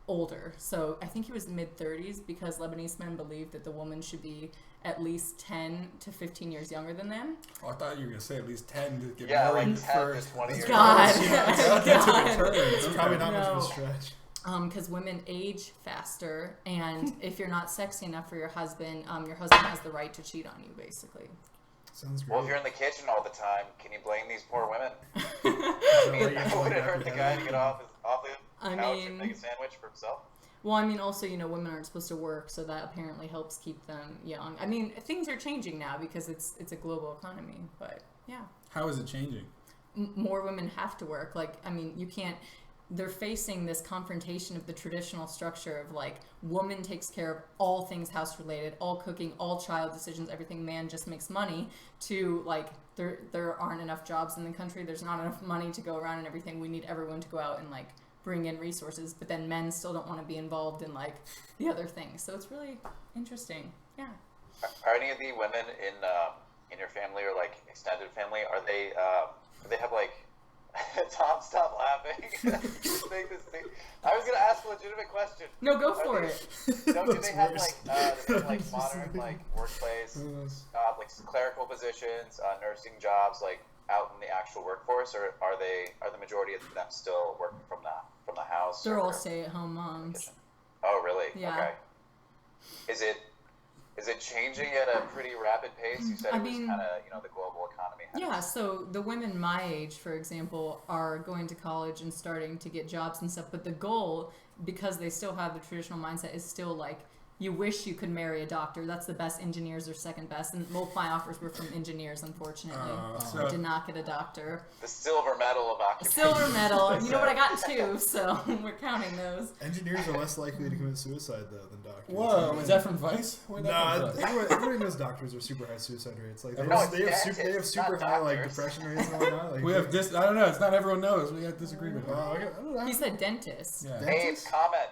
older. So I think he was mid-30s, because Lebanese men believe that the woman should be at least 10 to 15 years younger than them. Oh, I thought you were going to say at least 10 to get married. Like 10 to 20 years. God. It's probably not much of a stretch. because women age faster, and if you're not sexy enough for your husband has the right to cheat on you, basically. Sounds great. Well, if you're in the kitchen all the time, can you blame these poor women? Would it hurt the guy to get off the couch and make a sandwich for himself? Well, I mean, also, women aren't supposed to work, so that apparently helps keep them young. I mean, things are changing now because it's a global economy, but yeah. How is it changing? More women have to work. Like, I mean, you can't. They're facing this confrontation of the traditional structure of like, woman takes care of all things house related, all cooking, all child decisions, everything. Man just makes money. To like, there aren't enough jobs in the country. There's not enough money to go around and everything. We need everyone to go out and like bring in resources. But then men still don't want to be involved in like the other things. So it's really interesting. Yeah. Are any of the women in your family or like extended family, are they do they have like Tom, stop laughing. I was gonna ask a legitimate question. No, go for it. Do they have like modern like workplace, like clerical positions, nursing jobs, like out in the actual workforce, or are the majority of them still working from the house? They're all stay-at-home moms. Oh, really? Yeah. Okay. Is it changing at a pretty rapid pace? You said it was kind of, the global economy. Yeah, so the women my age, for example, are going to college and starting to get jobs and stuff. But the goal, because they still have the traditional mindset, is still like, you wish you could marry a doctor. That's the best. Engineers are second best. And both my offers were from engineers, unfortunately. I did not get a doctor. The silver medal of occupation. Silver medal. You know what, I got two, so we're counting those. Engineers are less likely to commit suicide, though, than doctors. Whoa, is that from Vice? No, everybody knows doctors are super high suicide rates. Like, they have super high like depression rates and whatnot. Like, we have I don't know. It's not everyone knows. We have disagreement. I don't know. He said dentist. Yeah. Abe, comment.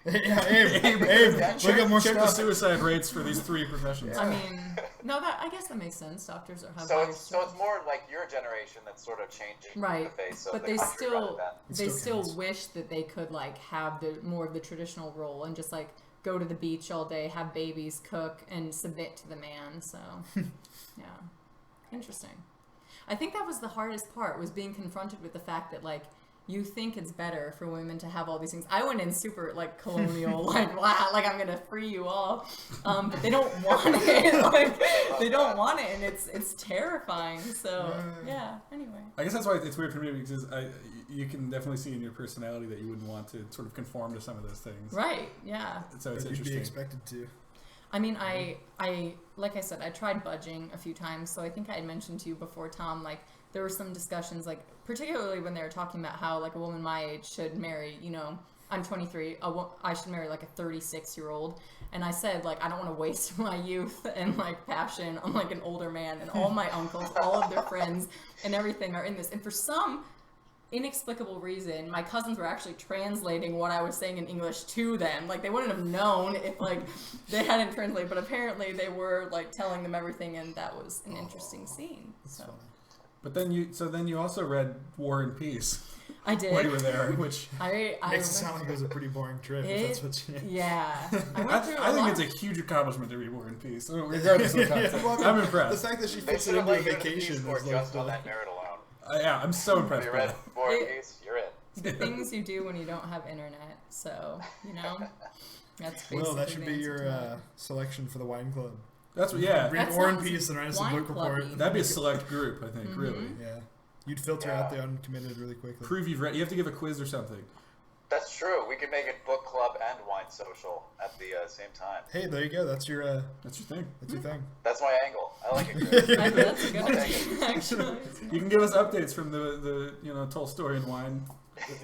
Yeah, Abe, look at more check stuff. the suicide rates for these three professions. Yeah. I mean, no, I guess that makes sense. Doctors are have So it's more like your generation that's sort of changing the face of but the they country rather than... still wish that they could like have the more of the traditional role and just like go to the beach all day, have babies, cook, and submit to the man. So yeah, interesting. I think that was the hardest part, was being confronted with the fact that like, you think it's better for women to have all these things. I went in super like colonial, like wow, like I'm gonna free you all, but they don't want it. Like they don't want it, and it's terrifying. So yeah. Anyway, I guess that's why it's weird for me, because you can definitely see in your personality that you wouldn't want to sort of conform to some of those things. Right? Yeah. So it's You'd interesting. be expected to. I mean, I like I said, I tried budging a few times. So I think I had mentioned to you before, Tom, like there were some discussions, like particularly when they were talking about how like a woman my age should marry, I'm 23, I should marry like a 36-year-old. And I said, like, I don't want to waste my youth and like passion on like an older man, and all my uncles, all of their friends and everything are in this. And for some inexplicable reason, my cousins were actually translating what I was saying in English to them. Like they wouldn't have known if like they hadn't translated, but apparently they were like telling them everything, and that was an interesting scene. So. But then you also read War and Peace. I did. While you were there, which I makes it sound like it was a pretty boring trip. If that's what you... Yeah. I think it's a huge accomplishment to read War and Peace, regardless of the content. Well, I'm impressed. The fact that she fits it into a vacation is like just on that merit alone. Yeah, I'm so impressed. You by read that. War and Peace, you're in. The things you do when you don't have internet. So that's basically. Well, that should be your selection for the wine club. That's what. Yeah. Read War and Peace and write us a book report. That'd be a select group, I think. Really. Yeah. You'd filter out the uncommitted really quickly. Prove you've read. You have to give a quiz or something. That's true. We could make it book club and wine social at the same time. Hey, there you go. That's your thing. That's your thing. That's my angle. I like it. Chris. That's a good idea, actually. You can give us updates from the Tolstoyan wine.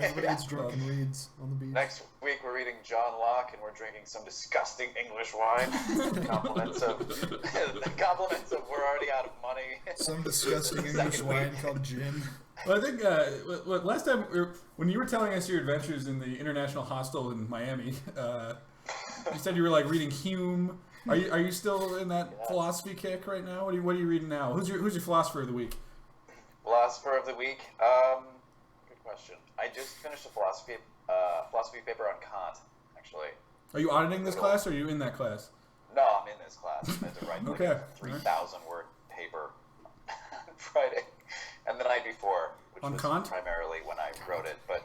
Everybody gets drunk and reads on the beach. Next week we're reading John Locke and we're drinking some disgusting English wine. compliments of we're already out of money. Some disgusting English wine called gin. Well, I think last time when you were telling us your adventures in the International Hostel in Miami, you said you were like reading Hume. Are you still in that philosophy kick right now? What are you reading now? Who's your philosopher of the week? Philosopher of the week. Good question. I just finished a philosophy paper on Kant, actually. Are you auditing this class, or are you in that class? No, I'm in this class. I had to write like a 3,000-word paper on Friday, and the night before, which on was Kant? primarily when I wrote it. But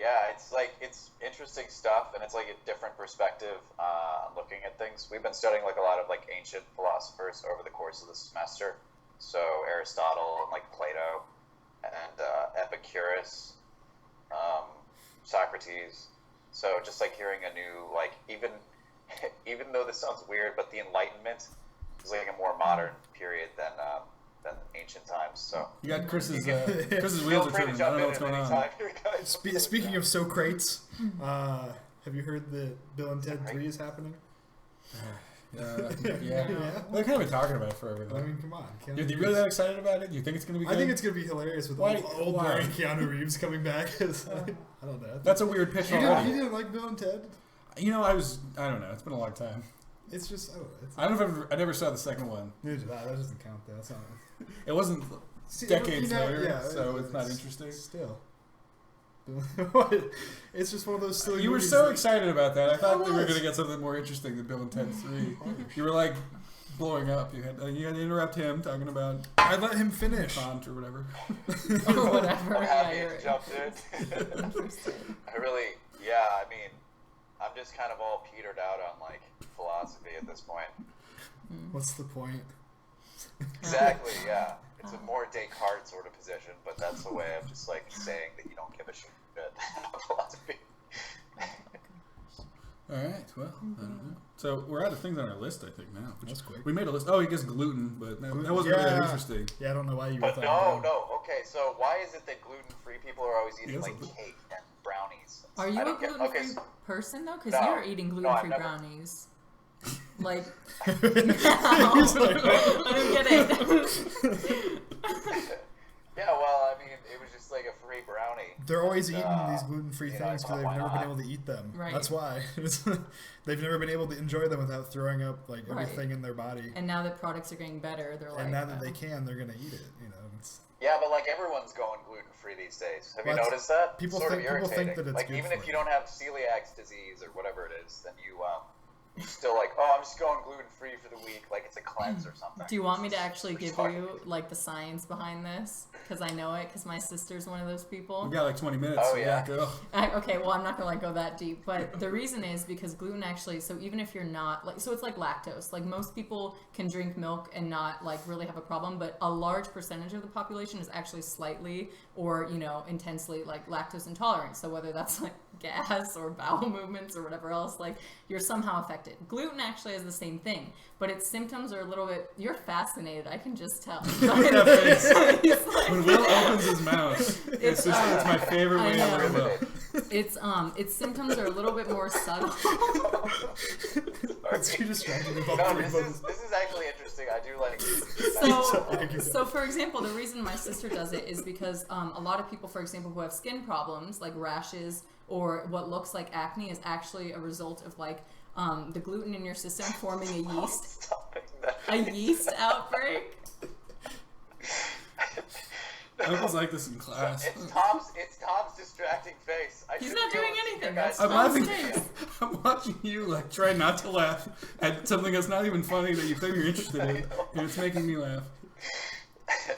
Yeah, it's interesting stuff, and it's like a different perspective on looking at things. We've been studying like a lot of like ancient philosophers over the course of the semester. So Aristotle and like Plato and Epicurus, Socrates. So just like hearing a new like even though this sounds weird, but the Enlightenment is like a more modern period than ancient times. So You got Chris's feel wheels are free to turning. I jump don't know in what's at going any on. time here, guys. Speaking of Socrates, have you heard that Bill and Ted 3 is happening? Yeah. Yeah. They've kind of been talking about it forever, though. I mean, come on. Are you really that excited about it? Do you think it's going to be good? I think it's going to be hilarious with Why- old why? boring Keanu Reeves coming back. I don't know. That's a weird pitch You already. didn't like Bill and Ted? You know, I don't know. It's been a long time. It's just, I don't know. It's, I don't know if I never saw the second one. neither did I. That doesn't count, though. That's not. It wasn't See, decades you know, later, yeah, so it's not interesting. Still. It's just one of those silly You were movies so that- excited about that. I thought we were was. going to get something more interesting than Bill and Ted 3. You were like blowing up. You had to interrupt him talking about I let him finish. font or whatever. Or whatever. I'm Yeah, happy you're to right. jump in. Interesting. I mean, I'm just kind of all petered out on like philosophy at this point. What's the point? Exactly, yeah. It's a more Descartes sort of position, but that's the way of just like saying that you don't give a shit about philosophy. All right. Well, I don't know. So we're out of things on our list, I think now. That's quick. We made a list. Oh, I guess gluten, but that wasn't really Yeah. interesting. Yeah, I don't know why you were But thought no. Okay, so why is it that gluten-free people are always eating Yes, like I do. cake and brownies? Are you I a don't get- gluten-free okay, so- person though? Because No. you're eating No, I've gluten-free never- brownies. Like, He's like, I don't get it. Yeah, well, I mean, it was just like a free brownie. They're always eating Uh, these gluten-free you know, things because why they've never not? been able to eat them. Right. That's why. They've never been able to enjoy them without throwing up like Right. everything in their body. And now that products are getting better, they're like, And now that oh. they can, they're gonna eat it. You know, it's, Yeah, but like everyone's going gluten-free these days. Have Well, you noticed that? people Sort think- of people think irritating. that it's like good even for if you you. don't have celiac disease or whatever it is, then you're still like, oh, I'm just going gluten-free for the week, like it's a cleanse or something. Do you want me to actually give Sorry. you like the science behind this? Because I know it. Because my sister's one of those people. We got like 20 minutes. Oh, so yeah. go. Okay, well, I'm not gonna like go that deep, but the reason is because gluten actually. So even if you're not like, so it's like lactose. Like most people can drink milk and not like really have a problem, but a large percentage of the population is actually slightly or intensely like lactose intolerant. So whether that's like gas or bowel movements or whatever else, like you're somehow affected. Gluten actually has the same thing, but its symptoms are a little bit. You're fascinated. I can just tell. That face. He's like- When Will opens his mouth, it's my favorite I way know. ever. Will. Its symptoms are a little bit more subtle. it's too distracting about No, three this buttons. is actually interesting. I do like. So for example, the reason my sister does it is because a lot of people, for example, who have skin problems like rashes or what looks like acne is actually a result of like the gluten in your system forming a yeast outbreak. I was like this in class. It's Tom's distracting face. I He's should not be doing able to see anything. your guys' That's I'm Tom's laughing. face. I'm watching you like try not to laugh at something that's not even funny that you think you're interested in, and it's making me laugh. But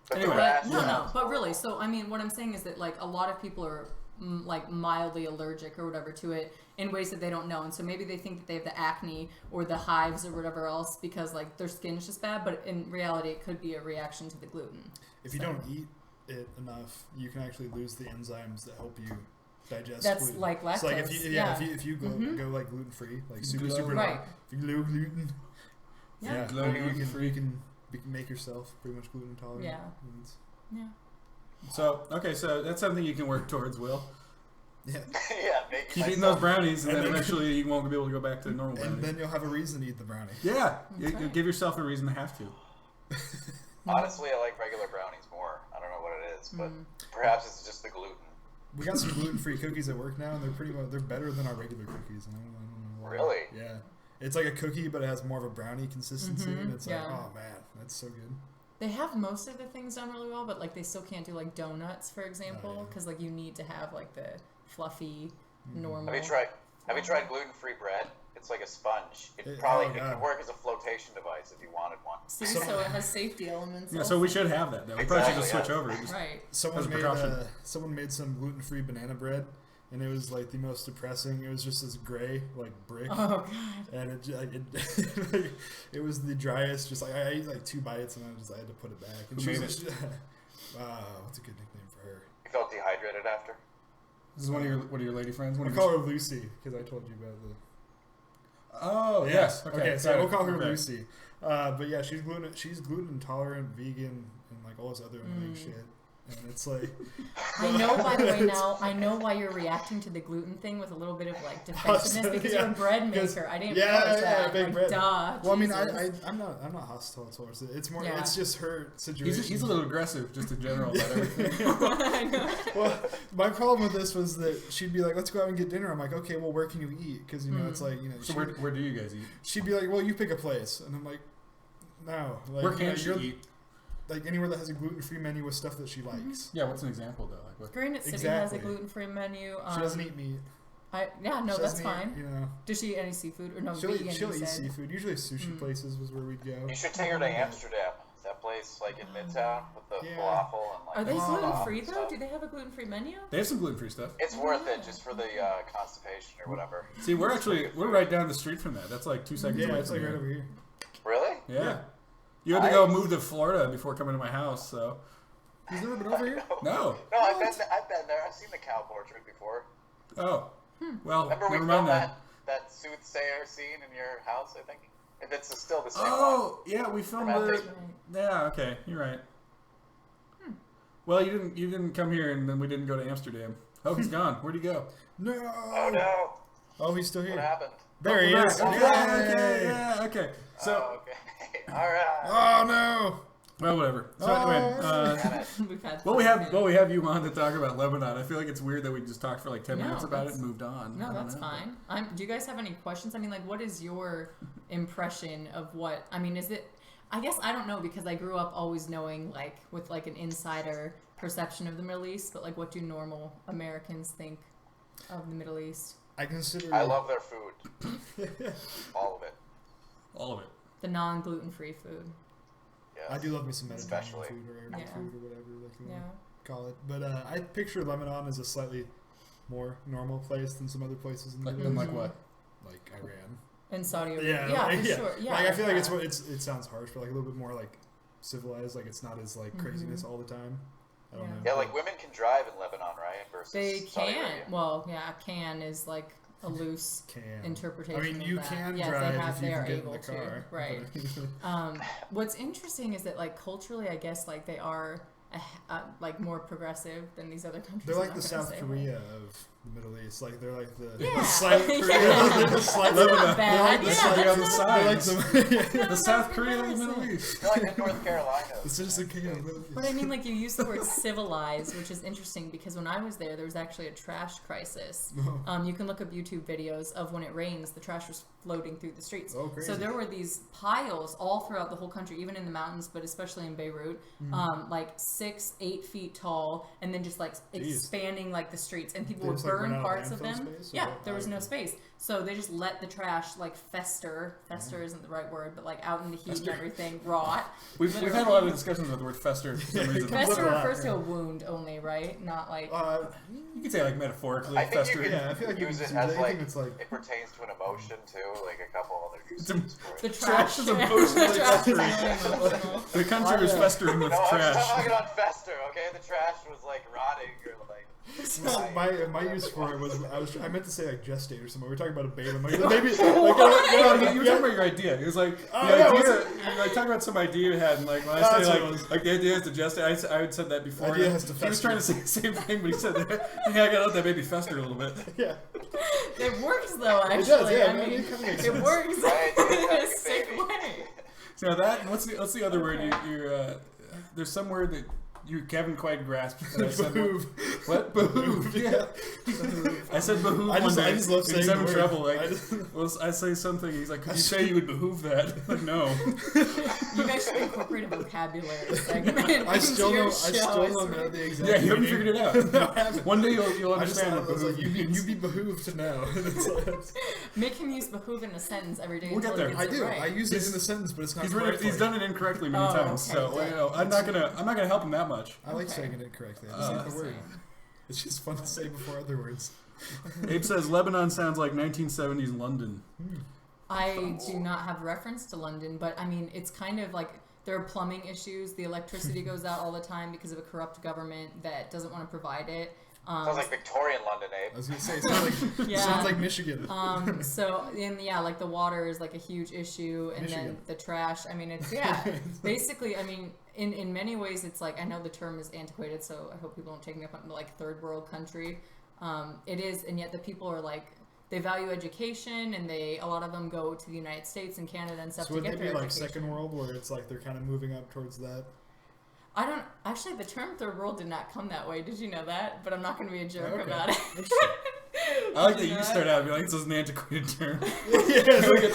the Anyway, rash- No, but really, so I mean, what I'm saying is that like a lot of people are like mildly allergic or whatever to it in ways that they don't know, and so maybe they think that they have the acne or the hives or whatever else because like their skin is just bad, but in reality, it could be a reaction to the gluten. If you don't eat it enough, you can actually lose the enzymes that help you digest That's gluten. like So like if lactose, you, yeah. if you go like gluten free, like super Glow. super Right. if you low gluten, Yeah. Glow you gluten-free. can make yourself pretty much gluten intolerant. Yeah. And it's- Yeah. So so that's something you can work towards, Will. yeah. yeah, making Keep eating myself- those brownies, and And then then- eventually you won't be able to go back to normal And brownies. then you'll have a reason to eat the brownie. Yeah, you right. give yourself a reason to have to. Honestly, I like regular brownies more. I don't know what it is, but Mm. perhaps it's just the gluten. We got some gluten free cookies at work now, and they're better than our regular cookies. And I don't know why. Really? Yeah. It's like a cookie, but it has more of a brownie consistency, Mhm, and it's like, yeah. oh man, that's so good. They have most of the things done really well, but like they still can't do like donuts, for example, yeah. because like you need to have like the fluffy, normal. Have you tried gluten-free bread? It's like a sponge. It It- probably oh, it yeah. could work as a flotation device if you wanted one. See, So- so it has safety elements. Yeah, also. so we should have that. Though. We probably should just Exactly, switch over. Just, Right. Someone As a made precaution. someone made some gluten free banana bread, and it was like the most depressing. It was just this gray like brick, Oh god. and it was the driest. Just like I ate like 2 bites, and I had to put it back. And Who she made was what's a good nickname for her? You felt dehydrated after? This is one of your lady friends. We'll call her Lucy because I told you about the. Oh yes. Okay, so we'll call her Okay. Lucy. But yeah, she's gluten intolerant, vegan, and like all this other annoying shit. And it's like I know, by the way, now I know why you're reacting to the gluten thing with a little bit of like defensiveness because you're a bread maker. I didn't realize that. big Like, bread. duh. Well, I mean, Jesus. I'm not hostile towards it. It's more, Yeah. it's just her situation. He's a little aggressive, just in general about everything. I know. Well, my problem with this was that she'd be like, "Let's go out and get dinner." I'm like, "Okay, well, where can you eat?" Because it's like So where do you guys eat? she'd be like, "Well, you pick a place," and I'm like, "No, like, Where can she you're- eat? Like anywhere that has a gluten-free menu with stuff that she likes." Yeah, what's an example though? Like what? Granite City Exactly. has a gluten-free menu. She doesn't eat meat. No, She that's doesn't eat, fine. You know, Does she eat any seafood or no? she'll vegan, eat you said? seafood. Usually, sushi places was where we'd go. You should take her to Amsterdam. That place, like in Midtown, with the falafel and like. Are they Oh, gluten-free though? stuff. Do they have a gluten-free menu? They have some gluten-free stuff. It's worth it just for the constipation or whatever. See, we're right down the street from that. That's like 2 seconds Yeah, away it's from like right here. over here. Really? Yeah. You had to go move to Florida before coming to my house, so. You've never been over here? No. No, I've been there. I've seen the cow portrait before. Oh. Well, Remember we never filmed mind that soothsayer scene in your house, I think? If it's still the same Oh, yeah, we filmed Romantic. it. Yeah, okay, you're right. Well, you didn't come here, and then we didn't go to Amsterdam. Oh, he's gone. Where'd he go? No. one. Oh no. Oh, he's still What here. happened? There he We're is. back. Yay. Okay. So, Oh, okay. Alright. Oh no. well, whatever. So Oh, anyway, Damn it. We've had. well, fun. we have you on to talk about Lebanon. I feel like it's weird that we just talked for like 10 No, minutes about it that's- and moved on. I No, don't that's know. fine. Do you guys have any questions? I mean, like, what is your impression of what? I mean, is it? I guess I don't know because I grew up always knowing like with like an insider perception of the Middle East, but like, what do normal Americans think of the Middle East? I consider. I love their food. All of it. All of it. The non-gluten-free food. Yes. I do love me some Mediterranean Especially. food or Arabic Yeah. food or whatever like you Yeah. want to call it. But I picture Lebanon as a slightly more normal place than some other places in the Like, Middle then East. like what? Like Iran. In Saudi Yeah, Arabia. Yeah, like, for sure. Yeah. Like I feel like it's yeah. what it sounds harsh, but like a little bit more like civilized. Like it's not as like craziness all the time. I don't Yeah. know. Yeah, like women can drive in Lebanon, right? Versus They Saudi can. Arabia. Well, yeah, can is like a loose Can. interpretation. I mean, of you that. can yes, drive they have. if you They can are get in able the car. to. Right. What's interesting is that like culturally, I guess like they are like more progressive than these other countries. They're I'm like not the gonna South say. Korea of the Middle East. Like they're like the Yeah. slight Yeah. Korea. the slight That's Lebanon. not bad. They're Yeah, like the that's side not on the They're like sides. the The South Korea of the Middle East. They're like in North Carolina. It's just a Korea. But I mean, like you use the word civilized, which is interesting because when I was there was actually a trash crisis. You can look up YouTube videos of when it rains, the trash was floating through the streets. Oh, crazy. So there were these piles all throughout the whole country, even in the mountains, but especially in Beirut, like 6-8 feet tall, and then just like expanding like the streets, and people They would just, like, burn run out of parts of landfill them. space, or Yeah, what? there was no Okay. space, so they just let the trash like fester. Fester isn't the right word, but like out in the heat and everything, rot. We've had a lot of discussions about the word fester for some reason. Fest- Fester a lot, refers to yeah. a wound only, right? Not like. You could say like metaphorically I think you fester. could Yeah, I feel like use it's- it I as think like, it's like- it pertains to an emotion too, like a couple other It's uses for The it. trash, Trash is emotionally the trash is festering. really emotional. The country was festering with No, I'm trash. talking about fester, okay? The trash was like rotting or like. My use for it was I meant to say like gestate or something. We were talking about a baby. I'm like the baby. Like, No, yeah, you were talking about your idea. It was like Oh, the yeah, idea. what's You're like talking about some idea you had, and like when I That's say what it was. like the idea is to gestate, I had said that before. Idea and has to he was fester. trying to say the same thing, but he said that. Yeah, I gotta let that baby fester a little bit. yeah. It works though, actually. does, yeah, I man, mean, it kinda makes it sense. works Right, in it's a like a sick baby. way. So that what's the other word you're there's some word that you haven't quite grasped. that I said. Behoove. What? Behoove. Yeah. I said behoove I one just- day. I just love saying He's having the word. trouble. Like, I just- well, I say something. He's like, could you say you would behoove that? Like, no. You guys should incorporate a vocabulary segment. I still into your don't. I show, still I don't swear. know the exact. Yeah, you haven't meaning. figured it out. No, I haven't. One day you'll I just understand thought what it was like behoove means. you'd be behooved to know. It's like- Make him use behoove in a sentence every day We'll until get he there. gets I it do. right. I use it in the sentence, but it's not. He's done it incorrectly many Oh, times, okay. so you know, I'm not gonna help him that much. I like Okay. saying it incorrectly. I just like the word. Same. It's just fun to say before other words. Abe says Lebanon sounds like 1970s London. I do not have reference to London, but I mean, it's kind of like there are plumbing issues. The electricity goes out all the time because of a corrupt government that doesn't want to provide it. Sounds like Victorian London, I Abe. was gonna say, sounds like Michigan. So and yeah, like the water is like a huge issue, and Michigan. then the trash. I mean, it's basically. I mean, in many ways, it's like I know the term is antiquated, so I hope people don't take me up on like third world country. It is, and yet the people are like they value education, and a lot of them go to the United States and Canada and stuff So to would get they their be like education. second world, where it's like they're kind of moving up towards that? I don't actually. The term third world did not come that way. Did you know that? But I'm not going to be a jerk Okay. about it. I like that Did you know start out being like, this is an antiquated term.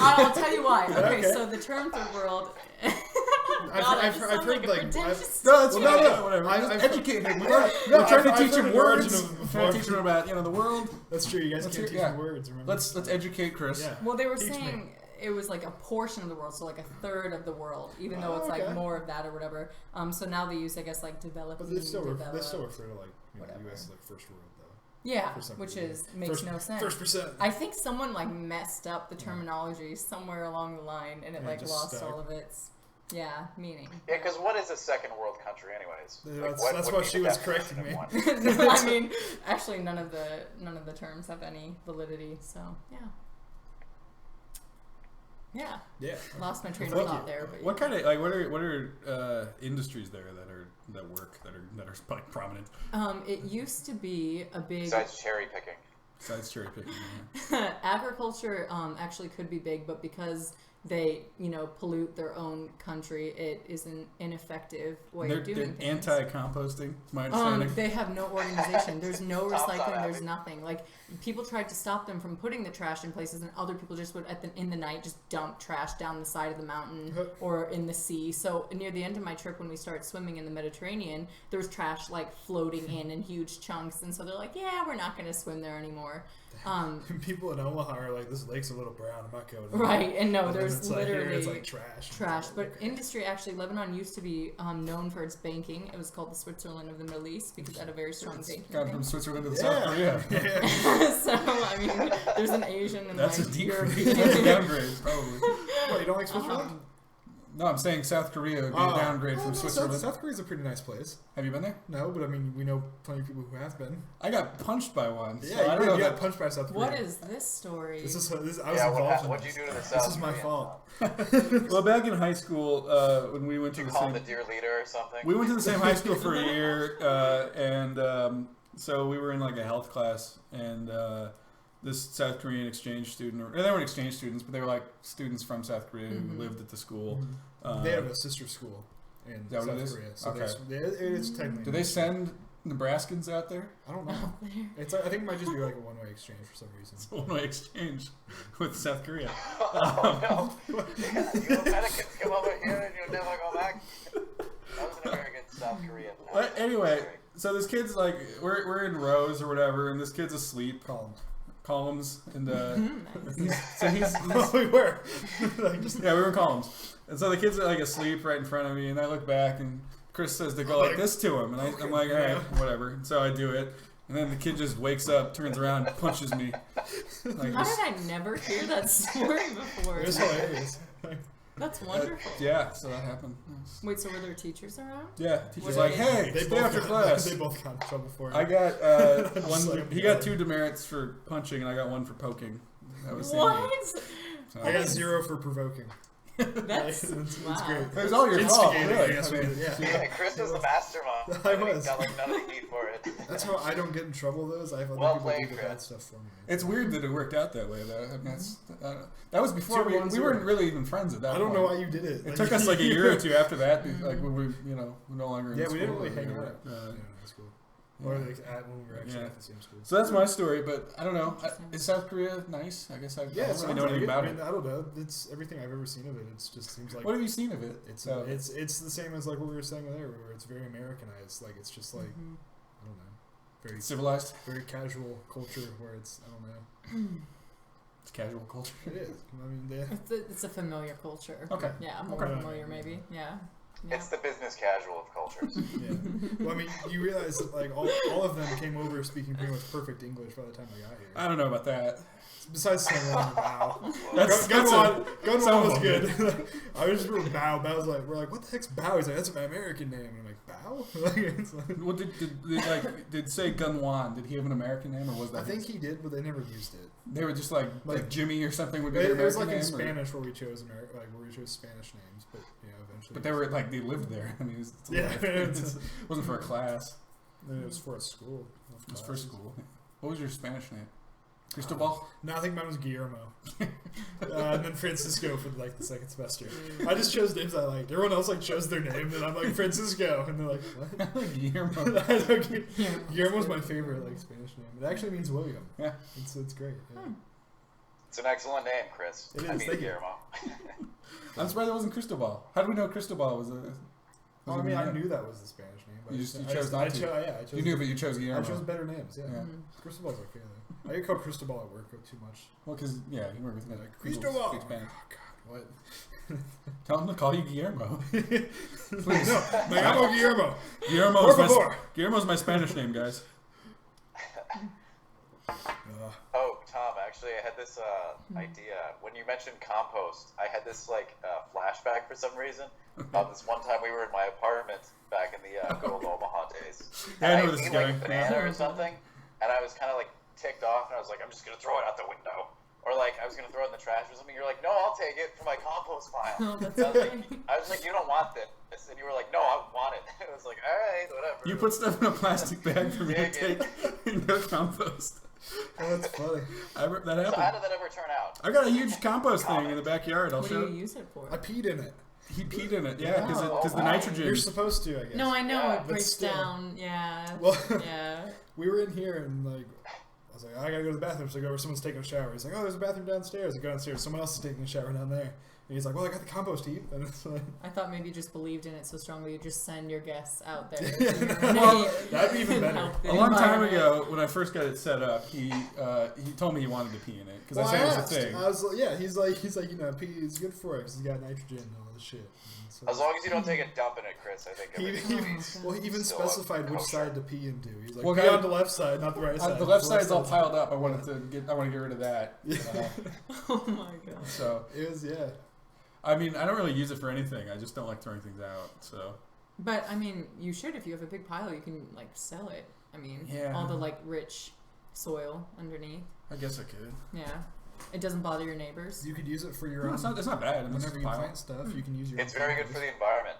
I'll tell you why. Okay, so the term third world. God, I've heard like pretentious. No, that's no, whatever. I've- Just I've- educate him. No, We're trying to I've teach heard him the origin words. of it We're trying to before. teach him about the world. That's true. You guys Let's can't hear- teach yeah. me words. Remember? Let's educate Chris. Yeah. Well, they were Teach me. saying it was like a portion of the world, so like a third of the world, even though it's like okay. more of that or whatever. So now they use, I guess, like developing. But they still refer developed. to like whatever. the U.S. as like first world though. Yeah, for some which reason. makes no sense. 1%. I think someone like messed up the terminology somewhere along the line, and it Yeah, like just lost stuck. all of its meaning. Yeah, because what is a second world country, anyways? Yeah, Like, that's would what be she the was definition correcting of me. one? I mean, actually, none of the terms have any validity. So yeah, lost my train of thought there. But What kind of like what are industries there that work that are like prominent it used to be a big Besides cherry picking. besides cherry picking? Yeah. agriculture. Actually, could be big, but because they pollute their own country, it is an ineffective way They're of doing things. anti-composting. It's my understanding. They have no organization. There's no Tom's recycling. not There's happy. nothing. Like people tried to stop them from putting the trash in places, and other people just would in the night just dump trash down the side of the mountain or in the sea. So near the end of my trip, when we started swimming in the Mediterranean, there was trash like floating in huge chunks, and so they're like, "Yeah, we're not going to swim there anymore." People in Omaha are like, this lake's a little brown. I'm not going. Right, and no, And then there's it's like, here literally it's like trash. trash. But industry, actually, Lebanon used to be known for its banking. It was called the Switzerland of the Middle East because it had a very strong banking. Gone from Switzerland to the Yeah. South Korea. So I mean, there's an Asian and That's like a decrease. European. That's a downgrade, probably. What, you don't like Switzerland? No, I'm saying South Korea would be a downgrade from Switzerland. South Korea's a pretty nice place. Have you been there? No, but I mean, we know plenty of people who have been. I got punched by one. So Yeah, I don't know you that. got punched by South Korea. What is this story? I was Yeah, involved in what'd you this. do to the This South is my Korean? fault. Well, back in high school, when we went to Did you the call him same, the dear leader or something? we went to the same high school for a year, and so we were in like a health class, and this South Korean exchange student, or they weren't exchange students, but they were like students from South Korea who lived at the school. They have a sister school in that what it South is? Korea. So Okay. it is technically. Do they send Nebraskans out there? I don't know. It's I think it might just be like a one-way exchange for some reason. One-way exchange with South Korea. Oh no! Yeah, you Americans come over here and you'll never go back. That was an American South Korean. But anyway, so this kid's like, we're in rows or whatever, and this kid's asleep. Columns, and so he's Oh, we were. Like, just, yeah, we were in columns, and so the kid's like asleep right in front of me, and I look back, and Chris says to go like this to him, and I'm like, all right, whatever. And so I do it, and then the kid just wakes up, turns around, punches me. Like How this. did I never hear that story before? it was hilarious. That's wonderful. Yeah, so that happened. Wait, so were there teachers around? Yeah, teacher's What like, did hey, They stay both after got, class. They both got in trouble for it. I got Just one. like He got 2 demerits for punching, and I got 1 for poking. That was the What? So, I got 0 for provoking. That's it's wow. great. it was all your fault. Instigating, Really. I guess we I mean, did, yeah. Yeah, Chris was the mastermind. I and he was. got like none of the heat for it. That's how I don't get in trouble. Those I have other Well people played, do the Chris. bad stuff for me. It's weird that it worked out that way, though. I mean, that was before we 2-1-0. weren't really even friends at that I point. don't know why you did it. It took us like a year or 2 after that, like when we, we're no longer in Yeah, school. we didn't really hang or, out. That's cool. Or like when we were actually Yeah. at the same school. So that's my story, but I don't know. Is South Korea nice? I guess I Yeah, don't really know anything about it. I don't know. It's everything I've ever seen of it. It just seems like What have you seen of it? it's So, it's the same as like what we were saying there, where it's very Americanized. Like it's just like I don't know, very civilized. very casual culture where it's I don't know. It's casual culture. It is. I mean, It's a familiar culture. Okay. Yeah, more Okay. familiar maybe. Yeah. It's the business casual of cultures. Yeah. Well, I mean, you realize that like all of them came over speaking pretty much perfect English by the time I got here. I don't know about that. Besides saying one bow. That's Gunwan was some good. I was just remember bow. Bow's like, we're like, what the heck's bow? He's like, that's my American name. And I'm like, bow? It's like, Well, did say Gunwan? Did he have an American name, or was that? I think he did, but they never used it. They were just like Jimmy or something would be their It was American like in name, or- Spanish where we chose Spanish names, but eventually. But they were like they lived there. I mean, it's a Yeah, little different. It wasn't for a class. Then it was for a school. It was for school. What was your Spanish name? Cristobal? No, I think mine was Guillermo. And then Francisco for like the second semester. I just chose names I liked. Everyone else like chose their name, and I'm like Francisco, and they're like, what? Guillermo. I don't Guillermo's my favorite like Spanish name. It actually means William. Yeah. It's great. Yeah. It's an excellent name, Chris. It is, I mean, thank you. Guillermo. I'm surprised it wasn't Cristobal. How do we know Cristobal was a? Well, I mean, I knew that was the Spanish name. But You I just- just- you chose I not just- to. I chose You knew, but you chose I Guillermo. chose better names. Yeah. Yeah. Cristobal's okay though. I get called Cristobal at work too much. Well, because you work with Like people who Cristobal. speak Spanish. Oh God, what? Tell them to call you Guillermo. Please. No, me llamo Guillermo. Guillermo's my Spanish name, guys. Oh, Tom, actually, I had this idea. When you mentioned compost, I had this flashback for some reason. This one time we were in my apartment back in the good old Omaha days. Yeah, I know And where this is ate, going. a banana or something, and I was kind of ticked off, and I was like, I'm just gonna throw it out the window. Or I was gonna throw it in the trash or something. You're like, no, I'll take it for my compost pile. Oh, that's I was like, you don't want this, and you were like, no, I want it. I was like, all right, whatever. You put stuff in a plastic bag for me to Dig take and go compost. Oh, that's funny. That So how happened. did that ever turn out? I got a huge compost thing in the backyard. I'll What show do you use it for? I peed in it. He peed in it, yeah, because the wow. nitrogen. You're supposed to, I guess. No, I know Yeah, it but breaks still. down. Yeah. Well, Yeah. we were in here and I was like, I gotta go to the bathroom. So I go where someone's taking a shower. He's like, oh, there's a bathroom downstairs. I go downstairs. Someone else is taking a shower down there. And he's like, well, I got the compost heap. And it's like, I thought maybe you just believed in it so strongly you just send your guests out there. Well, that'd be even better. A long time ago, when I first got it set up, he told me he wanted to pee in it because I said it was a asked. thing. I was like, yeah, he's like, pee is good for it because it's got nitrogen and all this shit. And so As long as you don't take a dump in it, Chris, I think everything's he even still specified which kosher. side to pee into. He's like, Well, pee guy- on the left side, not the right side. The left side's all side's- piled up. I want to get rid of that. Oh my god. So It was, yeah. I mean, I don't really use it for anything. I just don't like throwing things out. So But I mean, you should if you have a big pile, you can sell it. I mean, Yeah. all the rich soil underneath. I guess I could. Yeah. It doesn't bother your neighbors. You could use it for your No, own. it's not bad. I mean, it's Whenever just you a pile. plant stuff, you can use your It's own very good compost. for the environment.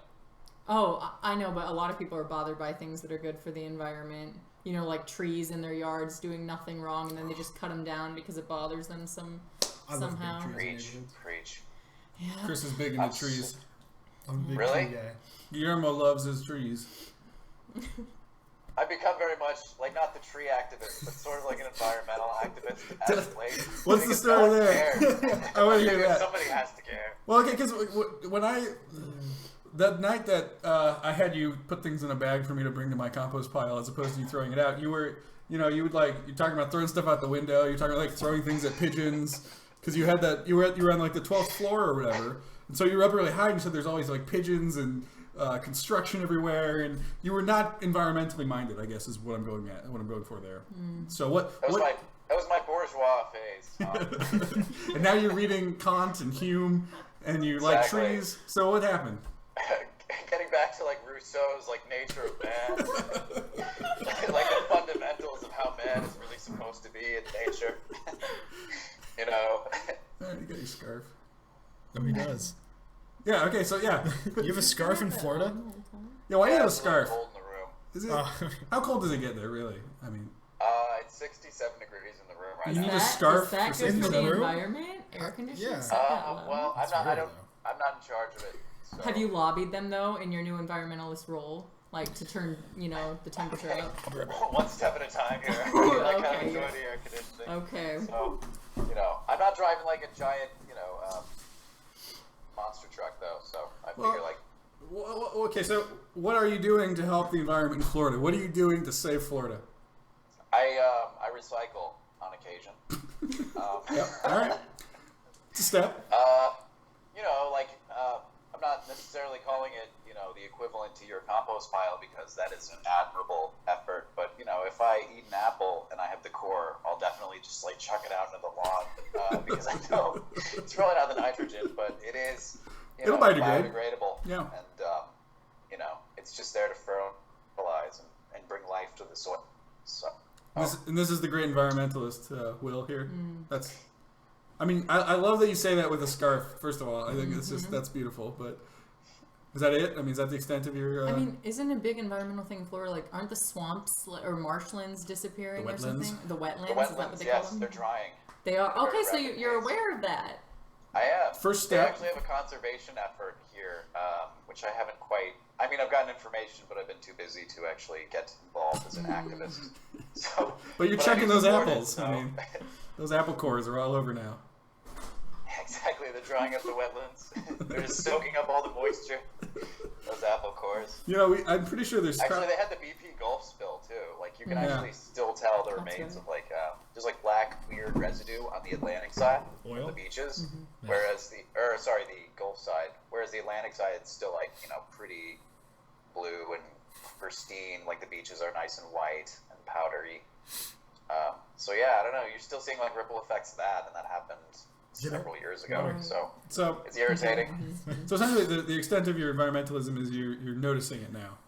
Oh, I know, but a lot of people are bothered by things that are good for the environment. You know, like trees in their yards doing nothing wrong, and then they just cut them down because it bothers them I love big somehow. trees. Preach, preach. Yeah. Chris is big into I'm trees. I'm a big Really? tree guy. Guillermo loves his trees. I've become very much not the tree activist, but sort of like an environmental activist as of late. What's the Because story no one there? cares. I want to hear that. Somebody has to care. Well, okay, because when that night that I had you put things in a bag for me to bring to my compost pile as opposed to you throwing it out, you were, you would you're talking about throwing stuff out the window. You're talking about throwing things at pigeons because you had that you were on the 12th floor or whatever, and so you were up really high. And you said there's always pigeons and construction everywhere, and you were not environmentally minded. I guess is what I'm going for there. So That was my bourgeois phase. and now you're reading Kant and Hume, and you like Exactly. trees. So what happened? Getting back to Rousseau's nature of man, the fundamentals of how man is really supposed to be in nature. You know. All right, you got your scarf. Oh, he does. Yeah. Okay. So yeah. You have a scarf in Florida? Yeah. Why do you have a It's little scarf? cold in the room. Is it? How cold does it get there? Really? I mean. It's 67 degrees in the room right You now. need a scarf Is that for good in for the the room? environment? Air conditioning? yeah. Set that low? Well, It's very low. I'm not in charge of it. So. Have you lobbied them though in your new environmentalist role, to turn the temperature up? One step at a time here. I kind of Okay. enjoy the air conditioning. Okay. So, I'm not driving a giant, monster truck though. So I figure Well, okay. So what are you doing to help the environment in Florida? What are you doing to save Florida? I recycle on occasion. Yep. All right. It's a step. I'm not necessarily calling calling it, the equivalent to your compost pile because that is an admirable effort. But, if I eat an apple and I have the core, I'll definitely just like chuck it out into the lawn because I know it's probably not the nitrogen, but it is, It'll biodegrade. biodegradable. Yeah. And, it's just there to fertilize and bring life to the soil. So. This is the great environmentalist, Will, here. I love that you say that with a scarf, first of all. I think it's just, that's beautiful. But is that it? I mean, is that the extent of your... isn't a big environmental thing in Florida, like, aren't the swamps or marshlands disappearing or something? The wetlands? The wetlands, is that what they yes, call them? they're drying. They are? Okay, so you're aware of that. I am. First step. step. We actually have a conservation effort here, which I haven't quite... I've gotten information, but I've been too busy to actually get involved as an activist. So, but you're checking those apples. Those apple cores are all over now. Exactly. They're drying up the wetlands. They're just soaking up all the moisture. Those apple cores. I'm pretty sure there's... Actually, they had the BP Gulf spill, too. Like, you can actually still tell the remains of, like, there's, like, black, weird residue on the Atlantic side of the beaches, whereas the Gulf side, whereas the Atlantic side, it's still, like, pretty blue and pristine, like, the beaches are nice and white and powdery. So, yeah, I don't know, you're still seeing, like, ripple effects of that, and that happened several years ago, so it's irritating. So essentially, the extent of your environmentalism is you're noticing it now.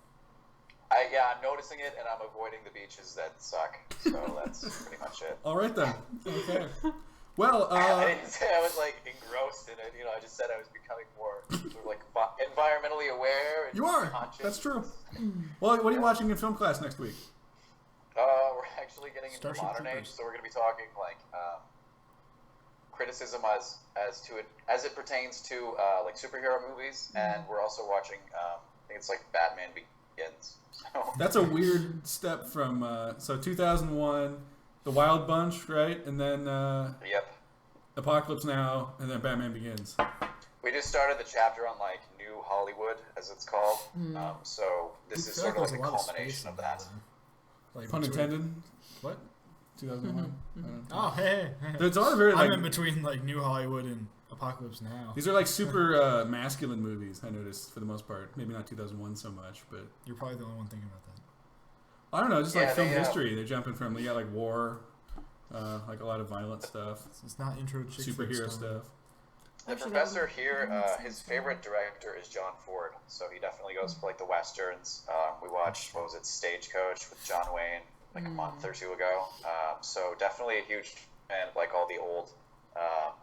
I'm noticing it, and I'm avoiding the beaches that suck. So that's pretty much it. All right then. Okay. Well, I didn't say I was like engrossed in it. I just said I was becoming more sort of like environmentally aware. And you are. Conscious. That's true. Well, what are you watching in film class next week? We're actually getting into Starship modern Troopers. age, so we're going to be talking like criticism as it pertains to like superhero movies, and we're also watching. I think it's like Batman Begins. So. That's a weird step from 2001, The Wild Bunch, right? And then Apocalypse Now, and then Batman Begins. We just started the chapter on like New Hollywood, as it's called. So this is sort of like a culmination of that. Like Pun intended. What? 2001. Oh, hey. There's a lot of very like. I'm in between like New Hollywood and Apocalypse Now. These are like super masculine movies. I noticed for the most part. Maybe not 2001 so much, but You're probably the only one thinking about that. I don't know. Just like film history. They're jumping from like war, like a lot of violent stuff. It's not intro chick Superhero stuff. The professor here, his favorite director is John Ford, so he definitely goes for like the westerns. We watched, what was it, Stagecoach with John Wayne like a month or two ago. So definitely a huge fan of like all the old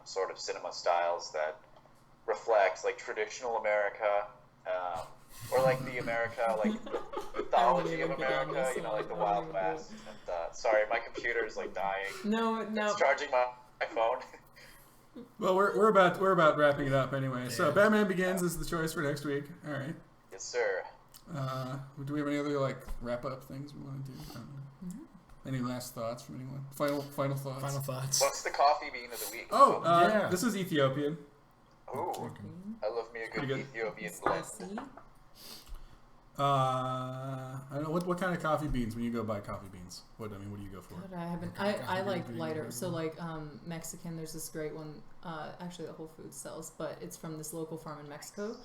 sort of cinema styles that reflect like traditional America, or like the America, like the mythology of America, like the Wild West. And sorry, my computer is like dying. No. It's charging my phone. Well, we're about wrapping it up anyway. So Batman Begins is the choice for next week. All right. Yes, sir. Do we have any other like wrap up things we want to do? Any last thoughts from anyone? Final thoughts. Final thoughts. What's the coffee bean of the week? Oh, this is Ethiopian. Ooh, I love me a good Ethiopian blend. I don't know what kind of coffee beans when you go buy coffee beans. What do you go for? I like lighter. So like Mexican, there's this great one. Actually, the Whole Foods sells, but it's from this local farm in Mexico.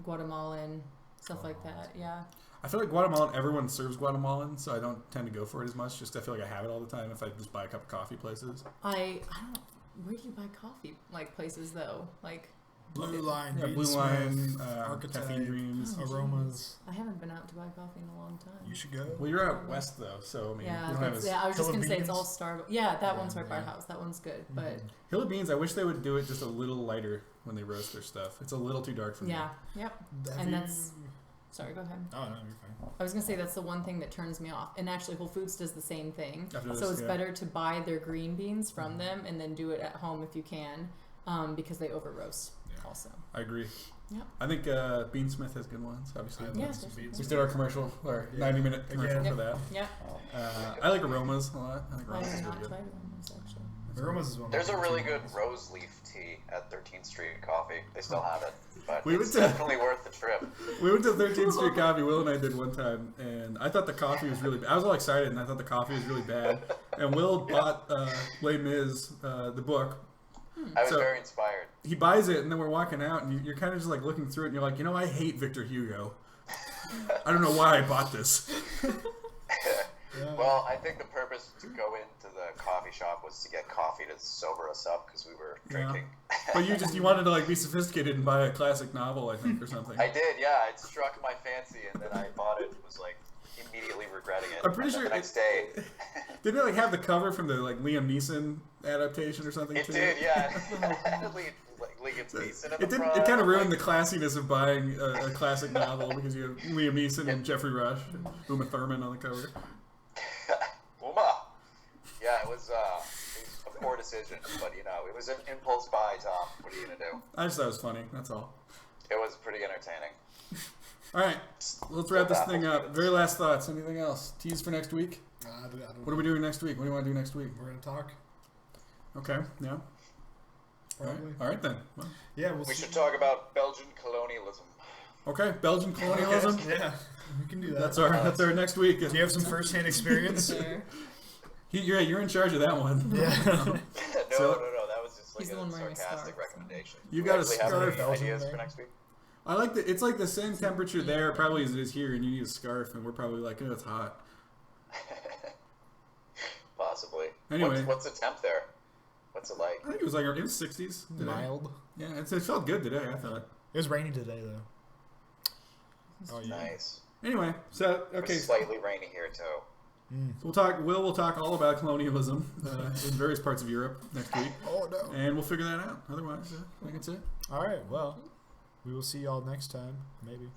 Guatemalan stuff like that. Yeah. I feel like Guatemalan. Everyone serves Guatemalan, so I don't tend to go for it as much. Just I feel like I have it all the time if I just buy a cup of coffee places. I don't know. Where do you buy coffee? Like places though, like. Blue Line, Blue Line, Archetype, Caffeine Dreams, Aromas. I haven't been out to buy coffee in a long time. You should go. Well, you're out west though, so I mean, yeah, you don't have I was just gonna say it's all Beans? Starbucks. Yeah, that one's right by our house. That one's good, but Hill of Beans. I wish they would do it just a little lighter when they roast their stuff. It's a little too dark for me. Yep. And that's. Sorry, go ahead. Oh no, you're fine. I was gonna say that's the one thing that turns me off. And actually, Whole Foods does the same thing. So it's yeah. better to buy their green beans from them and then do it at home if you can, because they over roast. Also. I agree. Yep. I think Beansmith has good ones, obviously. Yeah, We did our commercial, our 90-minute commercial for that. Yeah. I like Aromas a lot. I think I Aromas is have really not good. tried Aromas actually. Aromas is one. There's a really good rose leaf tea at 13th Street Coffee. They still have it, but We it's went to- definitely worth the trip. We went to 13th Street Coffee, Will and I did one time, and I thought the coffee was really bad. I was all excited, and I thought the coffee was really bad. And Will bought Les Mis, the book, I was So- very inspired. He buys it, and then we're walking out, and you're kind of just like looking through it, and you're like, I hate Victor Hugo. I don't know why I bought this. Well, I think the purpose to go into the coffee shop was to get coffee to sober us up because we were drinking. But you wanted to like be sophisticated and buy a classic novel, I think, or something. I did, yeah. It struck my fancy, and then I bought it. Was like immediately regretting it. I'm pretty And then sure the next day. Didn't it like have the cover from the like Liam Neeson adaptation or something? It too? did, yeah. Liam Neeson at the It front. kind of ruined the classiness of buying a classic novel because you have Liam Neeson and Jeffrey Rush, and Uma Thurman on the cover. Uma. Yeah, it was a poor decision, but it was an impulse buy, Tom. What are you gonna do? I just thought it was funny. That's all. It was pretty entertaining. All right, let's wrap this thing up. Very last thoughts. Anything else? Tease for next week? I don't What are we doing next week? What do you want to do next week? We're gonna talk. Okay. Yeah. Probably. All right then. Well, Yeah, we'll We see. should talk about Belgian colonialism. okay. Belgian colonialism. Yeah, we can do that. That's our next week. Do you have some first-hand experience? There. You're in charge of that one. Yeah. No, So- that was just like He's the a one wearing a sarcastic scarf, recommendation. You Do got a actually have scarf. any Belgian ideas thing? for next week? I like that. It's like the same temperature there probably as it is here, and you need a scarf, and we're probably like, it's hot. Possibly. Anyway. What's the temp there? What's it like? I think it was 60s. Today. Mild. Yeah, it felt good today. I thought. It was rainy today, though. Oh yeah. Nice. Anyway, so okay, It's slightly rainy here too. we'll talk. We'll talk all about colonialism in various parts of Europe next week, Oh no. and we'll figure that out. Otherwise, I think that's it. All right. Well, we will see y'all next time. Maybe.